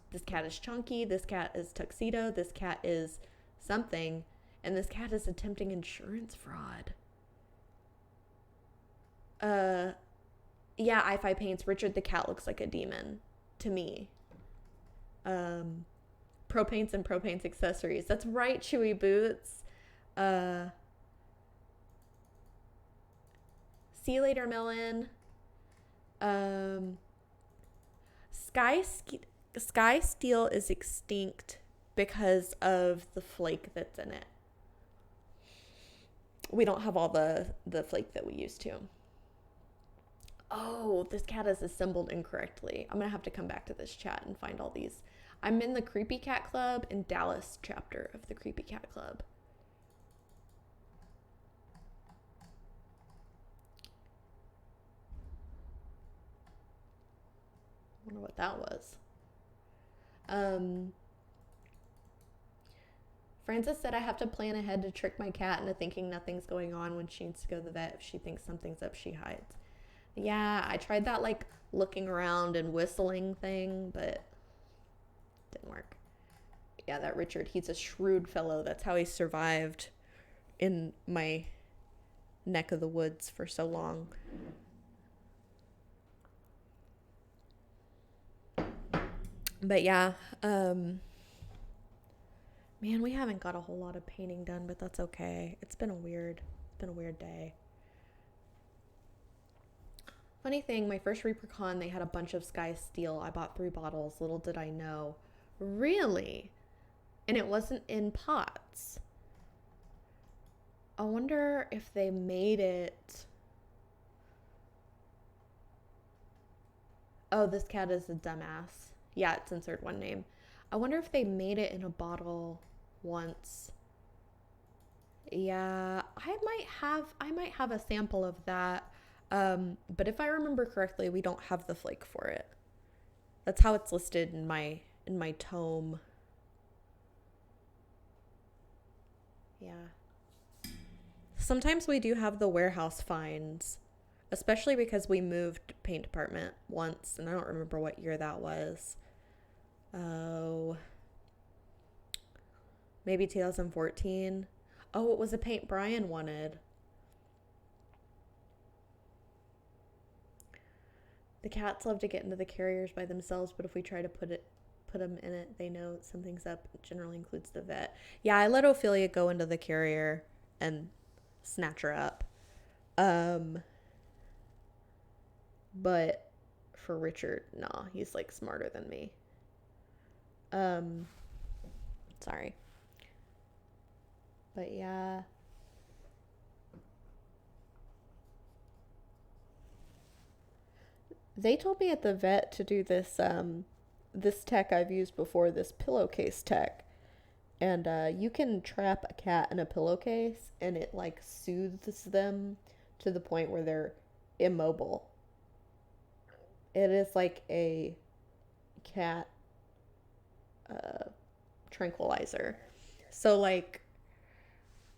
Chunky. This cat is Tuxedo. This cat is something. And this cat is attempting insurance fraud. Yeah, I5 paints. Richard the cat looks like a demon to me. Pro paints and pro paints accessories. That's right, Chewy Boots. See you later, Melon. Sky Steel is extinct because of the flake that's in it. We don't have all the flake that we used to. Oh, this cat is assembled incorrectly. I'm going to have to come back to this chat and find all these. I'm in the Creepy Cat Club in Dallas chapter of the Creepy Cat Club. I wonder what that was. Frances said I have to plan ahead to trick my cat into thinking nothing's going on when she needs to go to the vet. If she thinks something's up, she hides. Yeah, I tried that like looking around and whistling thing, but it didn't work. Yeah, that Richard, he's a shrewd fellow. That's how he survived in my neck of the woods for so long. But yeah, man, we haven't got a whole lot of painting done, but that's okay. It's been a weird day. Funny thing, my first ReaperCon, they had a bunch of Sky Steel. I bought 3 bottles. Little did I know. Really? And it wasn't in pots. I wonder if they made it. Oh, this cat is a dumbass. Yeah, it censored one name. I wonder if they made it in a bottle once. Yeah, I might have a sample of that. But if I remember correctly, we don't have the flake for it. That's how it's listed in my tome. Yeah. Sometimes we do have the warehouse finds especially because we moved paint department once, and I don't remember what year that was. Oh, maybe 2014. Oh, it was a paint Brian wanted. The cats love to get into the carriers by themselves, but if we try to put them in it, they know something's up. It generally includes the vet. Yeah, I let Ophelia go into the carrier and snatch her up. But for Richard, nah, he's like smarter than me. Sorry. But yeah. They told me at the vet to do this tech I've used before, this pillowcase tech. And you can trap a cat in a pillowcase and it like soothes them to the point where they're immobile. It is like a cat uh, tranquilizer. So like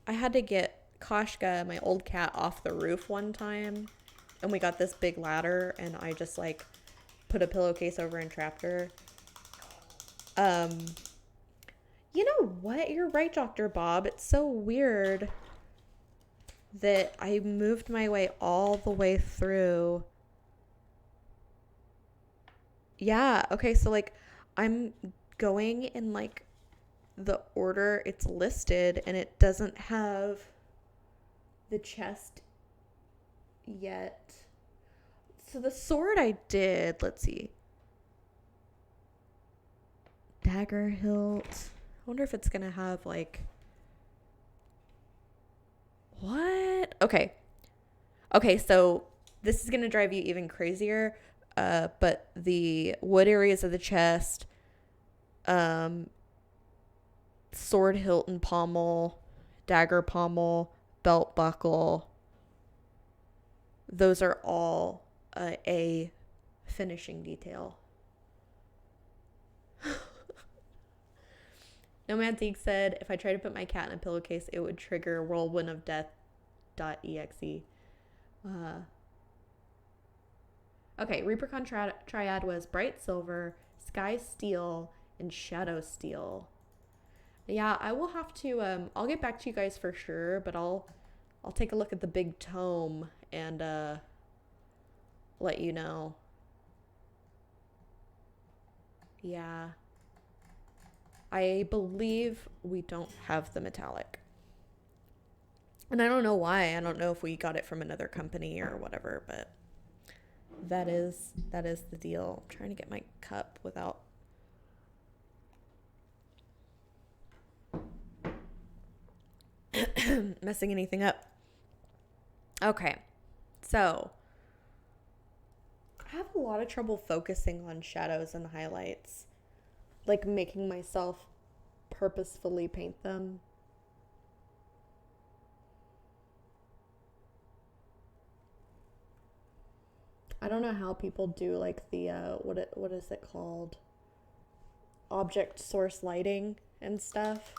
I had to get Koshka, my old cat, off the roof one time, and we got this big ladder, and I just like put a pillowcase over and trapped her. Um, you know what? You're right, Dr. Bob. It's so weird that I moved my way all the way through. Yeah, okay, so like I'm going in like the order it's listed, and it doesn't have the chest yet. So the sword I did, let's see. Dagger hilt. I wonder if it's gonna have like what? Okay. Okay, so this is gonna drive you even crazier. But the wood areas of the chest, um, sword hilt and pommel, dagger pommel, belt buckle, those are all a finishing detail. Nomantique said, if I tried to put my cat in a pillowcase, it would trigger whirlwind of death.exe. Okay, Reapercon triad was bright silver, sky steel, and shadow steel. Yeah, I will have to I'll get back to you guys for sure, but I'll take a look at the big tome and let you know. Yeah. I believe we don't have the metallic. And I don't know why. I don't know if we got it from another company or whatever, but that is the deal. I'm trying to get my cup without messing anything up. Okay. So, I have a lot of trouble focusing on shadows and highlights. Like making myself purposefully paint them. I don't know how people do like the what is it called? Object source lighting and stuff.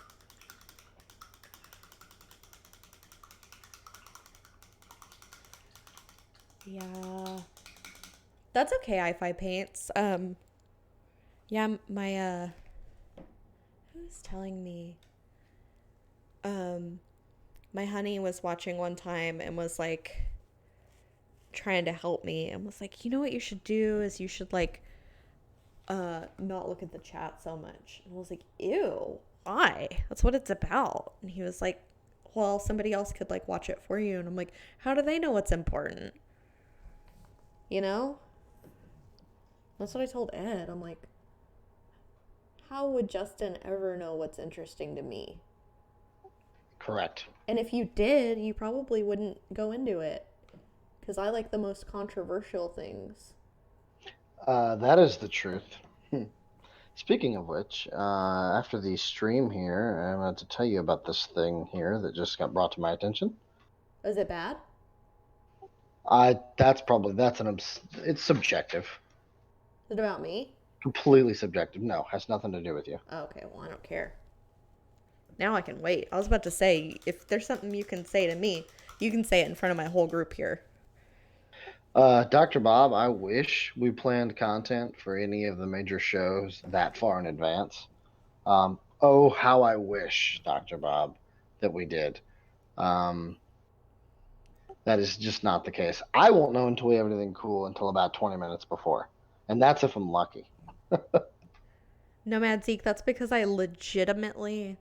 Yeah. That's okay, I-Fi paints. Yeah, my who was telling me? My honey was watching one time and was like trying to help me and was like, you know what you should do is you should like not look at the chat so much. And I was like, ew, why? That's what it's about. And he was like, well, somebody else could like watch it for you. And I'm like, how do they know what's important? You know? That's what I told Ed. I'm like, how would Justin ever know what's interesting to me? Correct. And if you did, you probably wouldn't go into it. Because I like the most controversial things. That is the truth. Speaking of which, after the stream here, I wanted to tell you about this thing here that just got brought to my attention. Is it bad? It's subjective. Is it about me? Completely subjective. No, has nothing to do with you. Oh, okay, well, I don't care. Now I can wait. I was about to say, if there's something you can say to me, you can say it in front of my whole group here. Dr. Bob, I wish we planned content for any of the major shows that far in advance. Oh, how I wish, Dr. Bob, that we did. Um, that is just not the case. I won't know until we have anything cool until about 20 minutes before. And that's if I'm lucky. Nomad Zeke, that's because I legitimately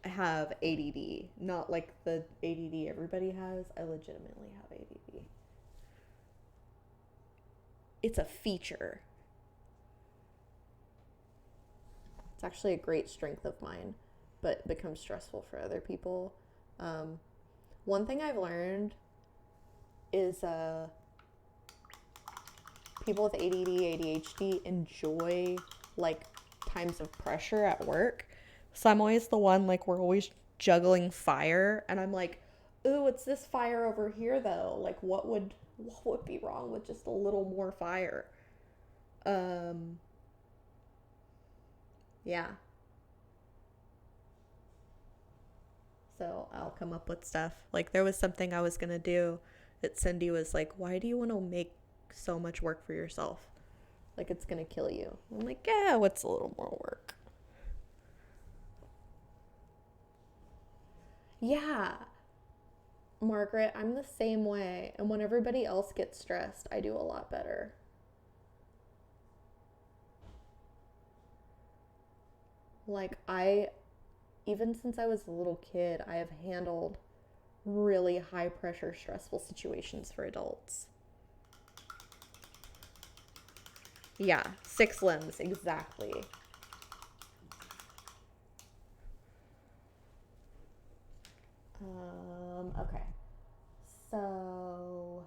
have ADD. Not like the ADD everybody has. I legitimately have ADD. It's a feature. It's actually a great strength of mine, but becomes stressful for other people. Um, One thing I've learned is people with ADD, ADHD enjoy like times of pressure at work. So I'm always the one like we're always juggling fire, and I'm like, ooh, it's this fire over here though. Like, what would be wrong with just a little more fire? Um, yeah. So I'll come up with stuff. Like there was something I was gonna do that Cindy was like, why do you want to make so much work for yourself? Like it's gonna kill you. I'm like, yeah, what's a little more work? Yeah, Margaret, I'm the same way. And when everybody else gets stressed, I do a lot better. Like even since I was a little kid, I have handled really high pressure, stressful situations for adults. Yeah, six limbs, exactly. Okay. So,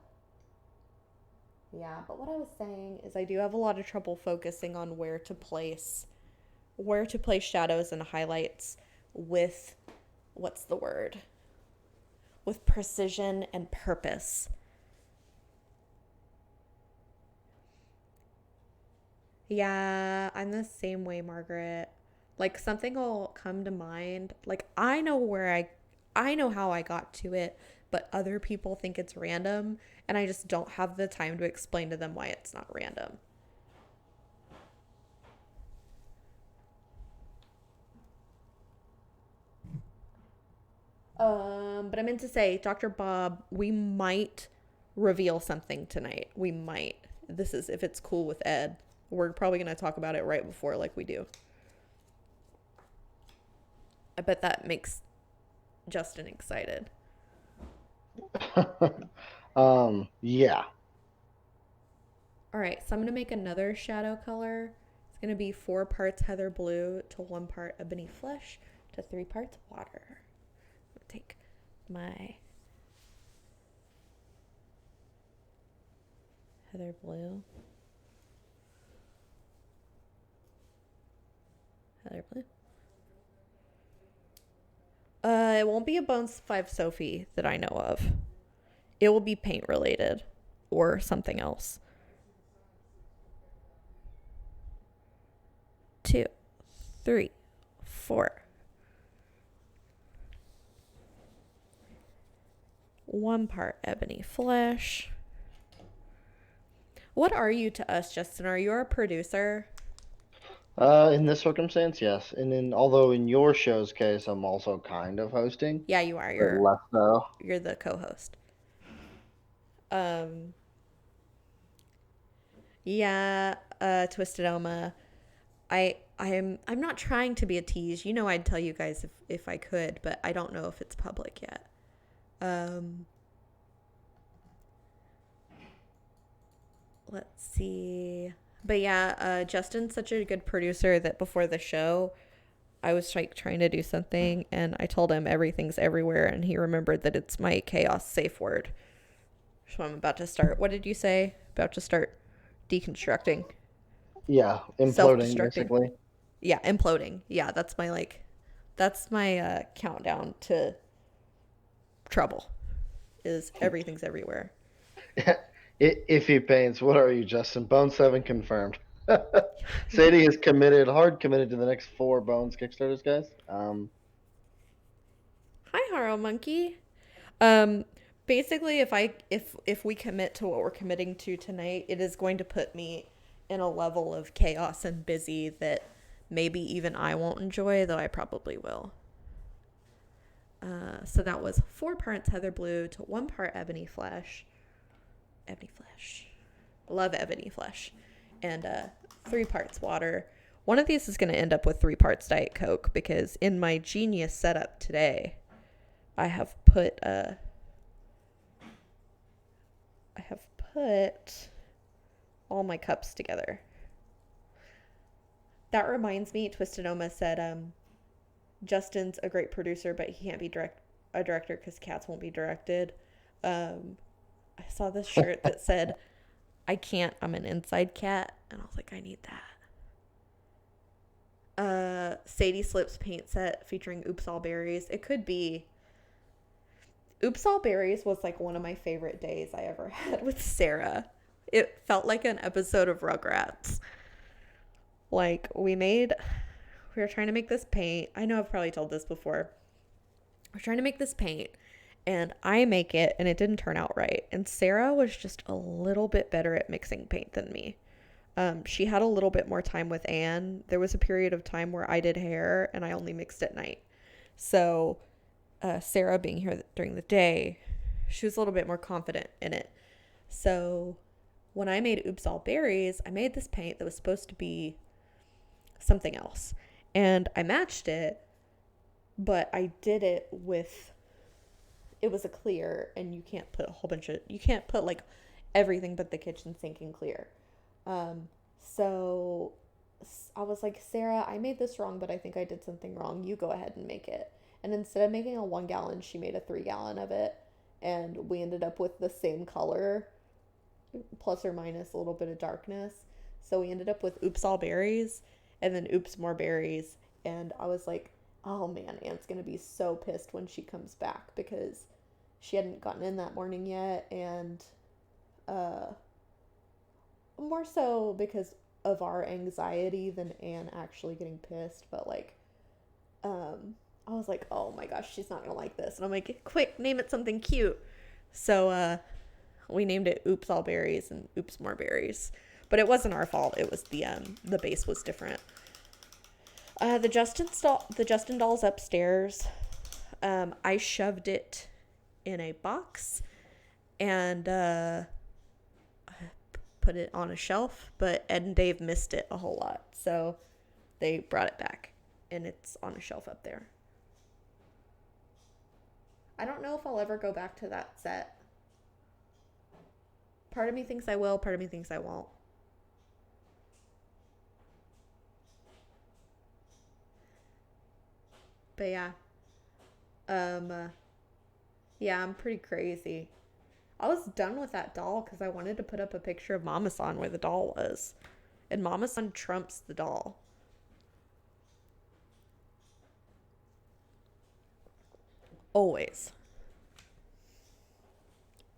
yeah, but what I was saying is I do have a lot of trouble focusing on where to place shadows and highlights with what's the word? With precision and purpose. Yeah, I'm the same way, Margaret. Like something will come to mind. Like I know how I got to it, but other people think it's random, and I just don't have the time to explain to them why it's not random. But I meant to say, Dr. Bob, we might reveal something tonight. We might. This is if it's cool with Ed. We're probably going to talk about it right before like we do. I bet that makes Justin excited. Yeah. All right, so I'm going to make another shadow color. It's going to be 4 parts heather blue to 1 part ebony flesh to 3 parts water. I'm going to take my heather blue. Heather blue. It won't be a Bones 5 Sophie that I know of. It will be paint related or something else. 2, 3, 4. 1 part ebony flesh. What are you to us, Justin? Are you our producer? In this circumstance, yes. And then, although in your show's case, I'm also kind of hosting, Yeah, you are. but You're less so. you're the co-host. Um, yeah, Twisted Elma. I'm not trying to be a tease. You know I'd tell you guys if I could, but I don't know if it's public yet. Um, let's see. But yeah, Justin's such a good producer that before the show, I was like trying to do something and I told him everything's everywhere and he remembered that it's my chaos safe word. So I'm about to start. What did you say? About to start deconstructing, Yeah, imploding self-destructing. basically. Yeah, imploding. Yeah, that's my countdown to trouble. Is everything's everywhere. Iffy paints. What are you, Justin? Bone 7 confirmed. Sadie is committed, hard committed to the next 4 Bones Kickstarters, guys. Hi, Haro Monkey. Um, basically, if we commit to what we're committing to tonight, it is going to put me in a level of chaos and busy that maybe even I won't enjoy, though I probably will. So that was 4 parts heather blue to 1 part ebony flesh. Ebony flesh. Love ebony flesh. And 3 parts water. One of these is going to end up with 3 parts Diet Coke because in my genius setup today, I have put all my cups together. That reminds me, Twisted Oma said, Justin's a great producer, but he can't be a director because cats won't be directed. I saw this shirt that said, I can't, I'm an inside cat. And I was like, I need that. Sadie Slips paint set featuring Oops All Berries. It could be. Oops All Berries was like one of my favorite days I ever had with Sarah. It felt like an episode of Rugrats. Like, we were trying to make this paint. I know I've probably told this before. We're trying to make this paint, and I make it, and it didn't turn out right. And Sarah was just a little bit better at mixing paint than me. She had a little bit more time with Anne. There was a period of time where I did hair, and I only mixed at night. So Sarah being here during the day, she was a little bit more confident in it. So when I made Oops All Berries, I made this paint that was supposed to be something else. And I matched it, but I did it with, it was a clear, and you can't put like everything but the kitchen sink in clear. So I was like, Sarah, I made this wrong, but I think I did something wrong. You go ahead and make it. And instead of making a 1 gallon, she made a 3 gallon of it. And we ended up with the same color, plus or minus a little bit of darkness. So we ended up with Oops All Berries and then Oops More Berries. And I was like, oh man, Aunt's going to be so pissed when she comes back because she hadn't gotten in that morning yet. And more so because of our anxiety than Anne actually getting pissed. But like, I was like, oh my gosh, she's not gonna like this. And I'm like, quick, name it something cute. So we named it Oops All Berries and Oops More Berries. But it wasn't our fault. It was the base was different. The Justin doll's upstairs. I shoved it in a box and put it on a shelf, but Ed and Dave missed it a whole lot. So they brought it back and it's on a shelf up there. I don't know if I'll ever go back to that set. Part of me thinks I will, part of me thinks I won't. But yeah. Yeah, I'm pretty crazy. I was done with that doll because I wanted to put up a picture of Mama San where the doll was. And Mama San trumps the doll. Always.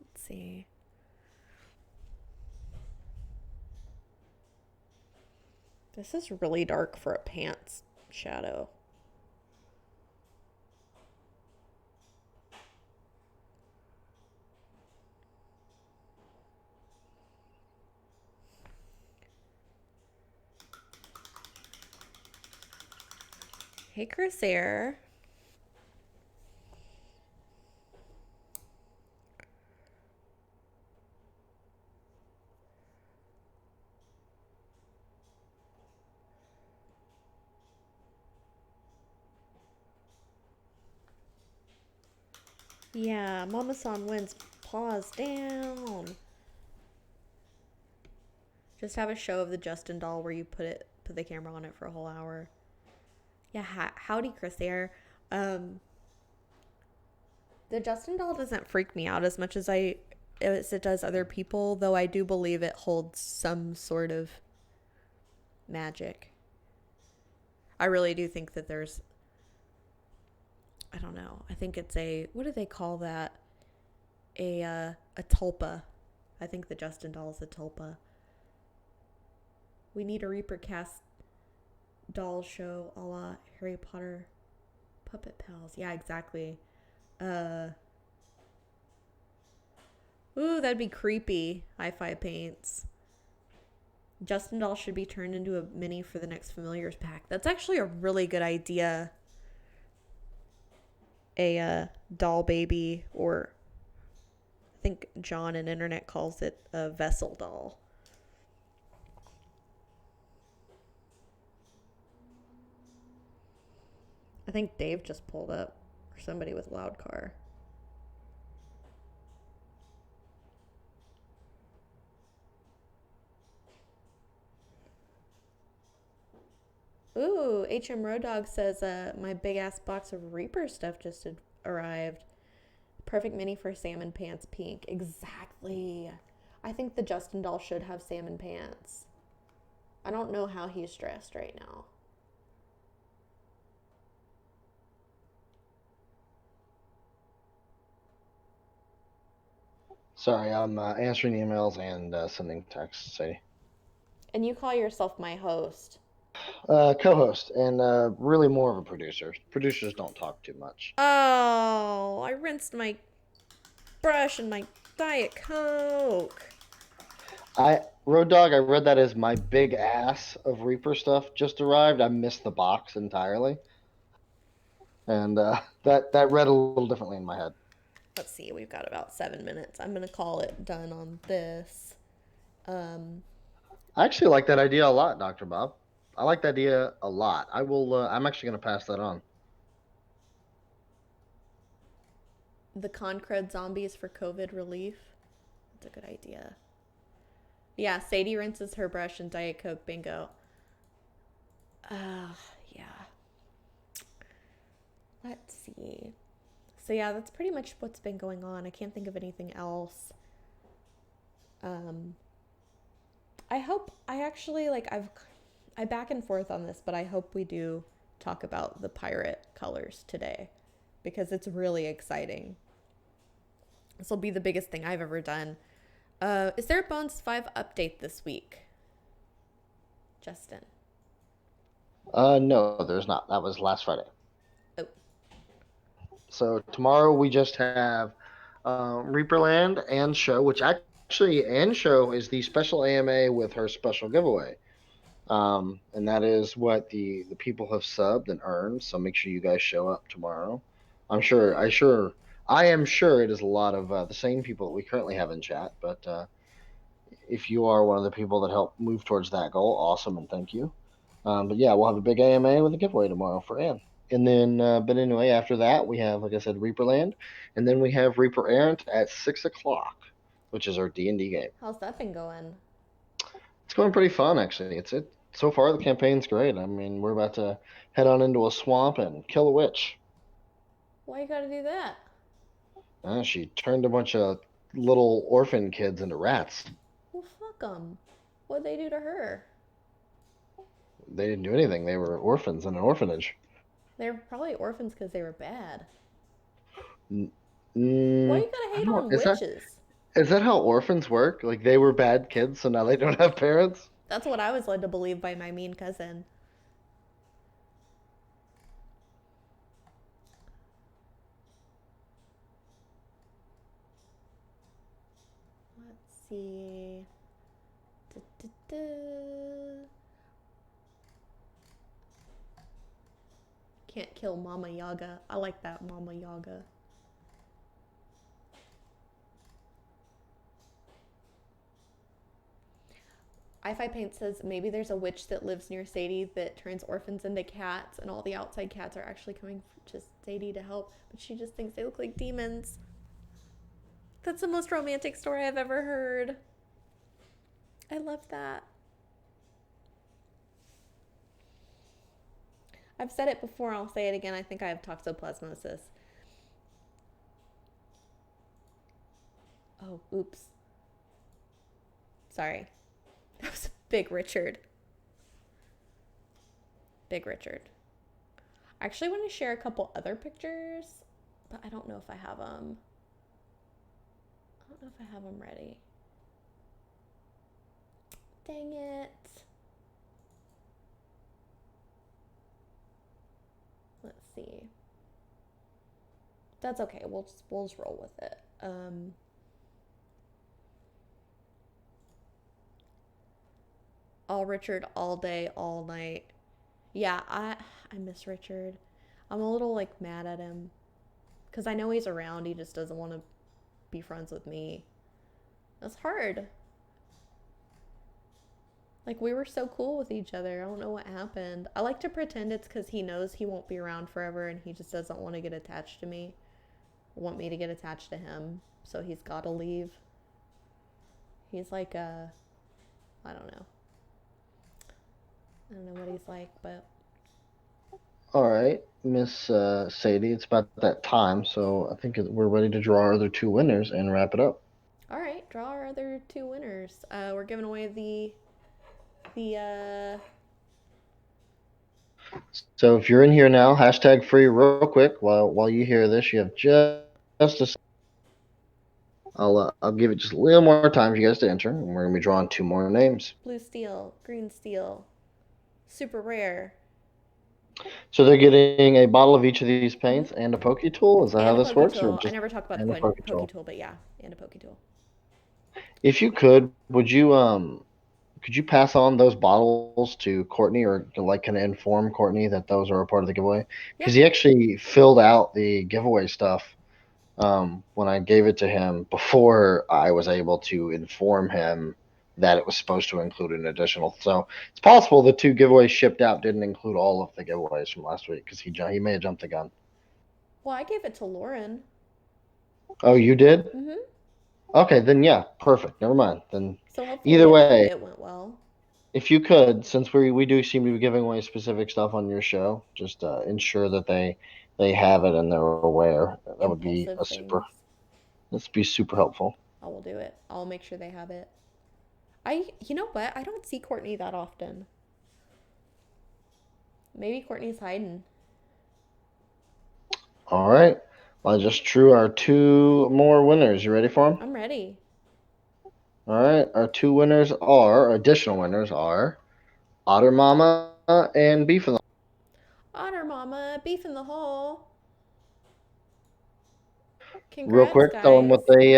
Let's see. This is really dark for a pants shadow. Hey, Chris Air. Yeah, Mama San wins. Paws down. Just have a show of the Justin doll where you put the camera on it for a whole hour. Yeah, howdy, Chris Air. The Justin doll doesn't freak me out as much as it does other people, though I do believe it holds some sort of magic. I really do think that there's, I don't know, I think it's what do they call that? A tulpa. I think the Justin doll is a tulpa. We need a Reaper cast doll show a la Harry Potter Puppet Pals. Yeah, exactly. Ooh, that'd be creepy. Hi-Fi paints. Justin Doll should be turned into a mini for the next Familiars pack. That's actually a really good idea. A doll baby, or I think John in internet calls it a vessel doll. I think Dave just pulled up, or somebody with loud car. Ooh, HM Road Dog says my big ass box of Reaper stuff just arrived. Perfect mini for salmon pants pink. Exactly. I think the Justin doll should have salmon pants. I don't know how he's dressed right now. Sorry, I'm answering emails and sending texts. Sadie. And you call yourself my host. Co-host and really more of a producer. Producers don't talk too much. Oh, I rinsed my brush and my Diet Coke. Road Dog, I read that as my big ass of Reaper stuff just arrived. I missed the box entirely, and that read a little differently in my head. Let's see, we've got about 7 minutes. I'm gonna call it done on this. Um, I actually like that idea a lot, Doctor Bob. I like that idea a lot. I will. I'm actually going to pass that on. the Concred zombies for COVID relief. That's a good idea. Yeah, Sadie rinses her brush and Diet Coke. Bingo. Yeah. Let's see. So yeah, that's pretty much what's been going on. I can't think of anything else. Um, I hope I actually I back and forth on this, but I hope we do talk about the pirate colors today because it's really exciting. This will be the biggest thing I've ever done. Is there a Bones 5 update this week, Justin? No, there's not. That was last Friday. Oh, So tomorrow we just have Reaperland and Show, which actually and Show is the special AMA with her special giveaway. And that is what the people have subbed and earned. So make sure you guys show up tomorrow. I am sure it is a lot of the same people that we currently have in chat. But if you are one of the people that help move towards that goal, awesome and thank you. But yeah, we'll have a big AMA with a giveaway tomorrow for Ann. And then, but anyway, after that we have, like I said, Reaperland, and then we have Reaper Errant at 6 o'clock, which is our D&D game. how's that been going? It's going pretty fun, actually. It so far the campaign's great. I mean, we're about to head on into a swamp and kill a witch. Why you gotta do that? She turned a bunch of little orphan kids into rats. Well, fuck them. What'd they do to her? They didn't do anything. They were orphans in an orphanage. They were probably orphans because they were bad. Mm, Why mm, you gotta I hate don't. on witches? Is that how orphans work? Like they were bad kids, so now they don't have parents? That's what I was led to believe by my mean cousin. Let's see. Da-da-da. Can't kill Mama Yaga. I like that, Mama Yaga. I-Fi Paint says maybe there's a witch that lives near Sadie that turns orphans into cats, and all the outside cats are actually coming to Sadie to help, but she just thinks they look like demons. That's the most romantic story I've ever heard. I love that. I've said it before, I'll say it again. I think I have toxoplasmosis. Oh, oops. Sorry. That was Big Richard. Big Richard. I actually want to share a couple other pictures, but I don't know if I have them. I don't know if I have them ready. Dang it. Let's see. That's okay. We'll just roll with it. all Richard all day, all night. Yeah, I miss Richard. I'm a little like mad at him because I know he's around. He just doesn't want to be friends with me. That's hard. Like we were so cool with each other. I don't know what happened. I like to pretend it's because he knows he won't be around forever and he just doesn't want to get attached to me. Want me to get attached to him. So he's got to leave. He's like I don't know. I don't know what he's like, but All right, Miss Sadie, it's about that time, so I think we're ready to draw our other two winners and wrap it up. all right. Draw our other two winners. We're giving away the. So if you're in here now, hashtag free real quick while you hear this, you have just a. I'll give it just a little more time for you guys to enter, and we're gonna be drawing two more names. Blue steel, green steel, super rare, So they're getting a bottle of each of these mm-hmm. paints and a pokey tool. Is that how And a this pokey works, or tool. I just never talked about and a the pokey pokey tool? tool, but yeah, and a pokey tool. If you could you pass on those bottles to Courtney, or like kind of inform Courtney that those are a part of the giveaway? Yeah. Because he actually filled out the giveaway stuff when I gave it to him before I was able to inform him that it was supposed to include an additional. So it's possible the two giveaways shipped out didn't include all of the giveaways from last week because he may have jumped the gun. Well, I gave it to Lauren. Oh, you did? Mm-hmm. Okay, then yeah, perfect. Never mind. Then So hopefully either way, it went well. if you could, since we do seem to be giving away specific stuff on your show, just ensure that they have it and they're aware. That would be Impulsive a super. things. This would be super helpful. I will do it. I'll make sure they have it. You know what? I don't see Courtney that often. Maybe Courtney's hiding. All right. I just drew our two more winners. You ready for them? I'm ready. All right. Our two winners are additional winners are Otter Mama and Beef in the. Otter Mama, beef in the hole. Real Congrats, quick, tell them guys. what they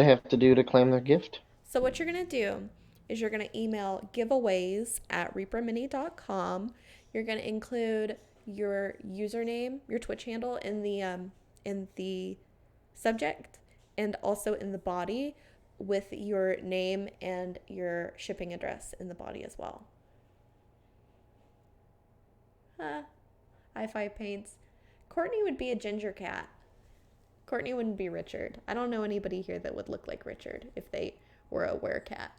have to do to claim their gift. So what you're going to do is you're going to email giveaways@reapermini.com. You're going to include your username, your Twitch handle in the subject and also in the body with your name and your shipping address in the body as well. I5 paints. Courtney would be a ginger cat. Courtney wouldn't be Richard. I don't know anybody here that would look like Richard if they were a werecat.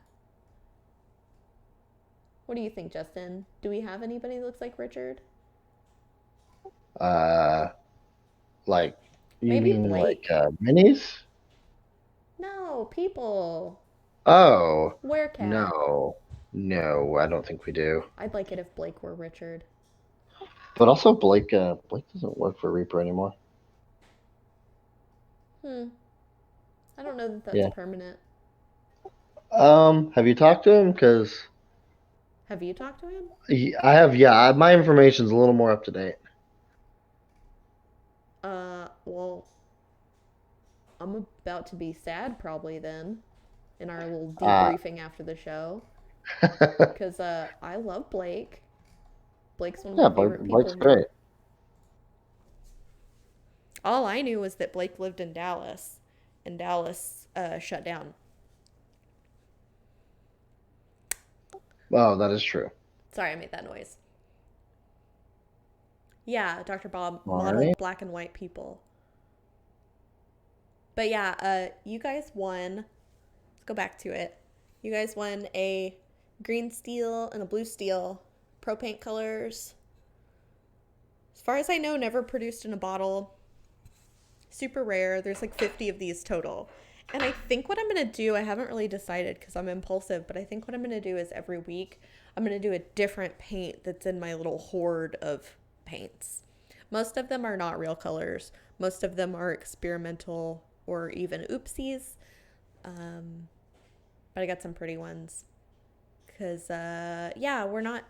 What do you think, Justin? Do we have anybody that looks like Richard? Uh, like you Maybe mean like Blake. minis? No, people. Oh, Werecat. no, no, I don't think we do. I'd like it if Blake were Richard. But also Blake doesn't work for Reaper anymore. Hmm. I don't know that that's Yeah. permanent. Have you talked to him? Because Have you talked to him? I have. Yeah, my information's a little more up to date. Well, I'm about to be sad probably then in our little Uh, debriefing after the show. yeah, Because I love Blake. Blake's one of my favorite people Blake's here. great. All I knew was that Blake lived in Dallas, and Dallas shut down. Oh, that is true. Sorry, I made that noise. Yeah, Dr. Bob All right. modeled black and white people. But yeah, you guys won. Let's go back to it. You guys won a green steel and a blue steel pro paint colors. As far as I know, never produced in a bottle. Super rare. There's like 50 of these total. And I think what I'm going to do, I haven't really decided because I'm impulsive, but I think what I'm going to do is every week I'm going to do a different paint that's in my little hoard of paints. Most of them are not real colors. Most of them are experimental or even oopsies. But I got some pretty ones. Cause yeah, we're not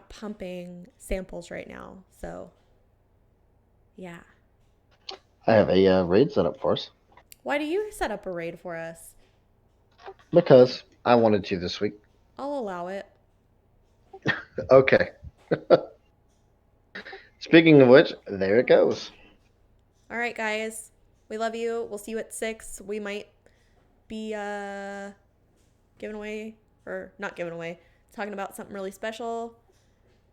pumping samples right now. So yeah. I have a raid set up for us Why do you set up a raid for us? because I wanted to this week. I'll allow it. Okay. Speaking of which, there it goes. All right, guys. We love you. We'll see you at 6. We might be giving away, or not giving away, talking about something really special.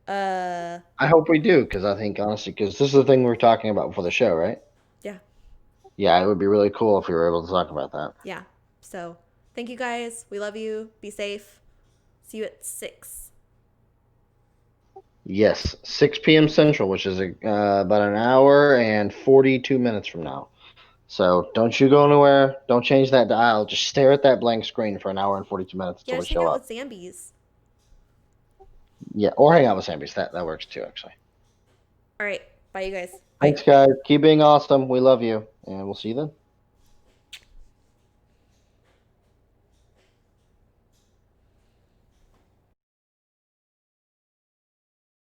Uh, I hope we do, because I think honestly, because this is the thing we are talking about before the show, right? yeah, Yeah, it would be really cool if we were able to talk about that. yeah. So, thank you guys. We love you. Be safe. See you at 6. Yes, 6 p.m. Central, which is about an hour and 42 minutes from now. So don't you go anywhere. Don't change that dial. Just stare at that blank screen for an hour and 42 minutes Yeah, until we just hang show out up. with Zambies. Yeah, or hang out with Sambies. That works too, actually. All right. Bye, you guys. Bye. Thanks, guys. Keep being awesome. We love you, and we'll see you then.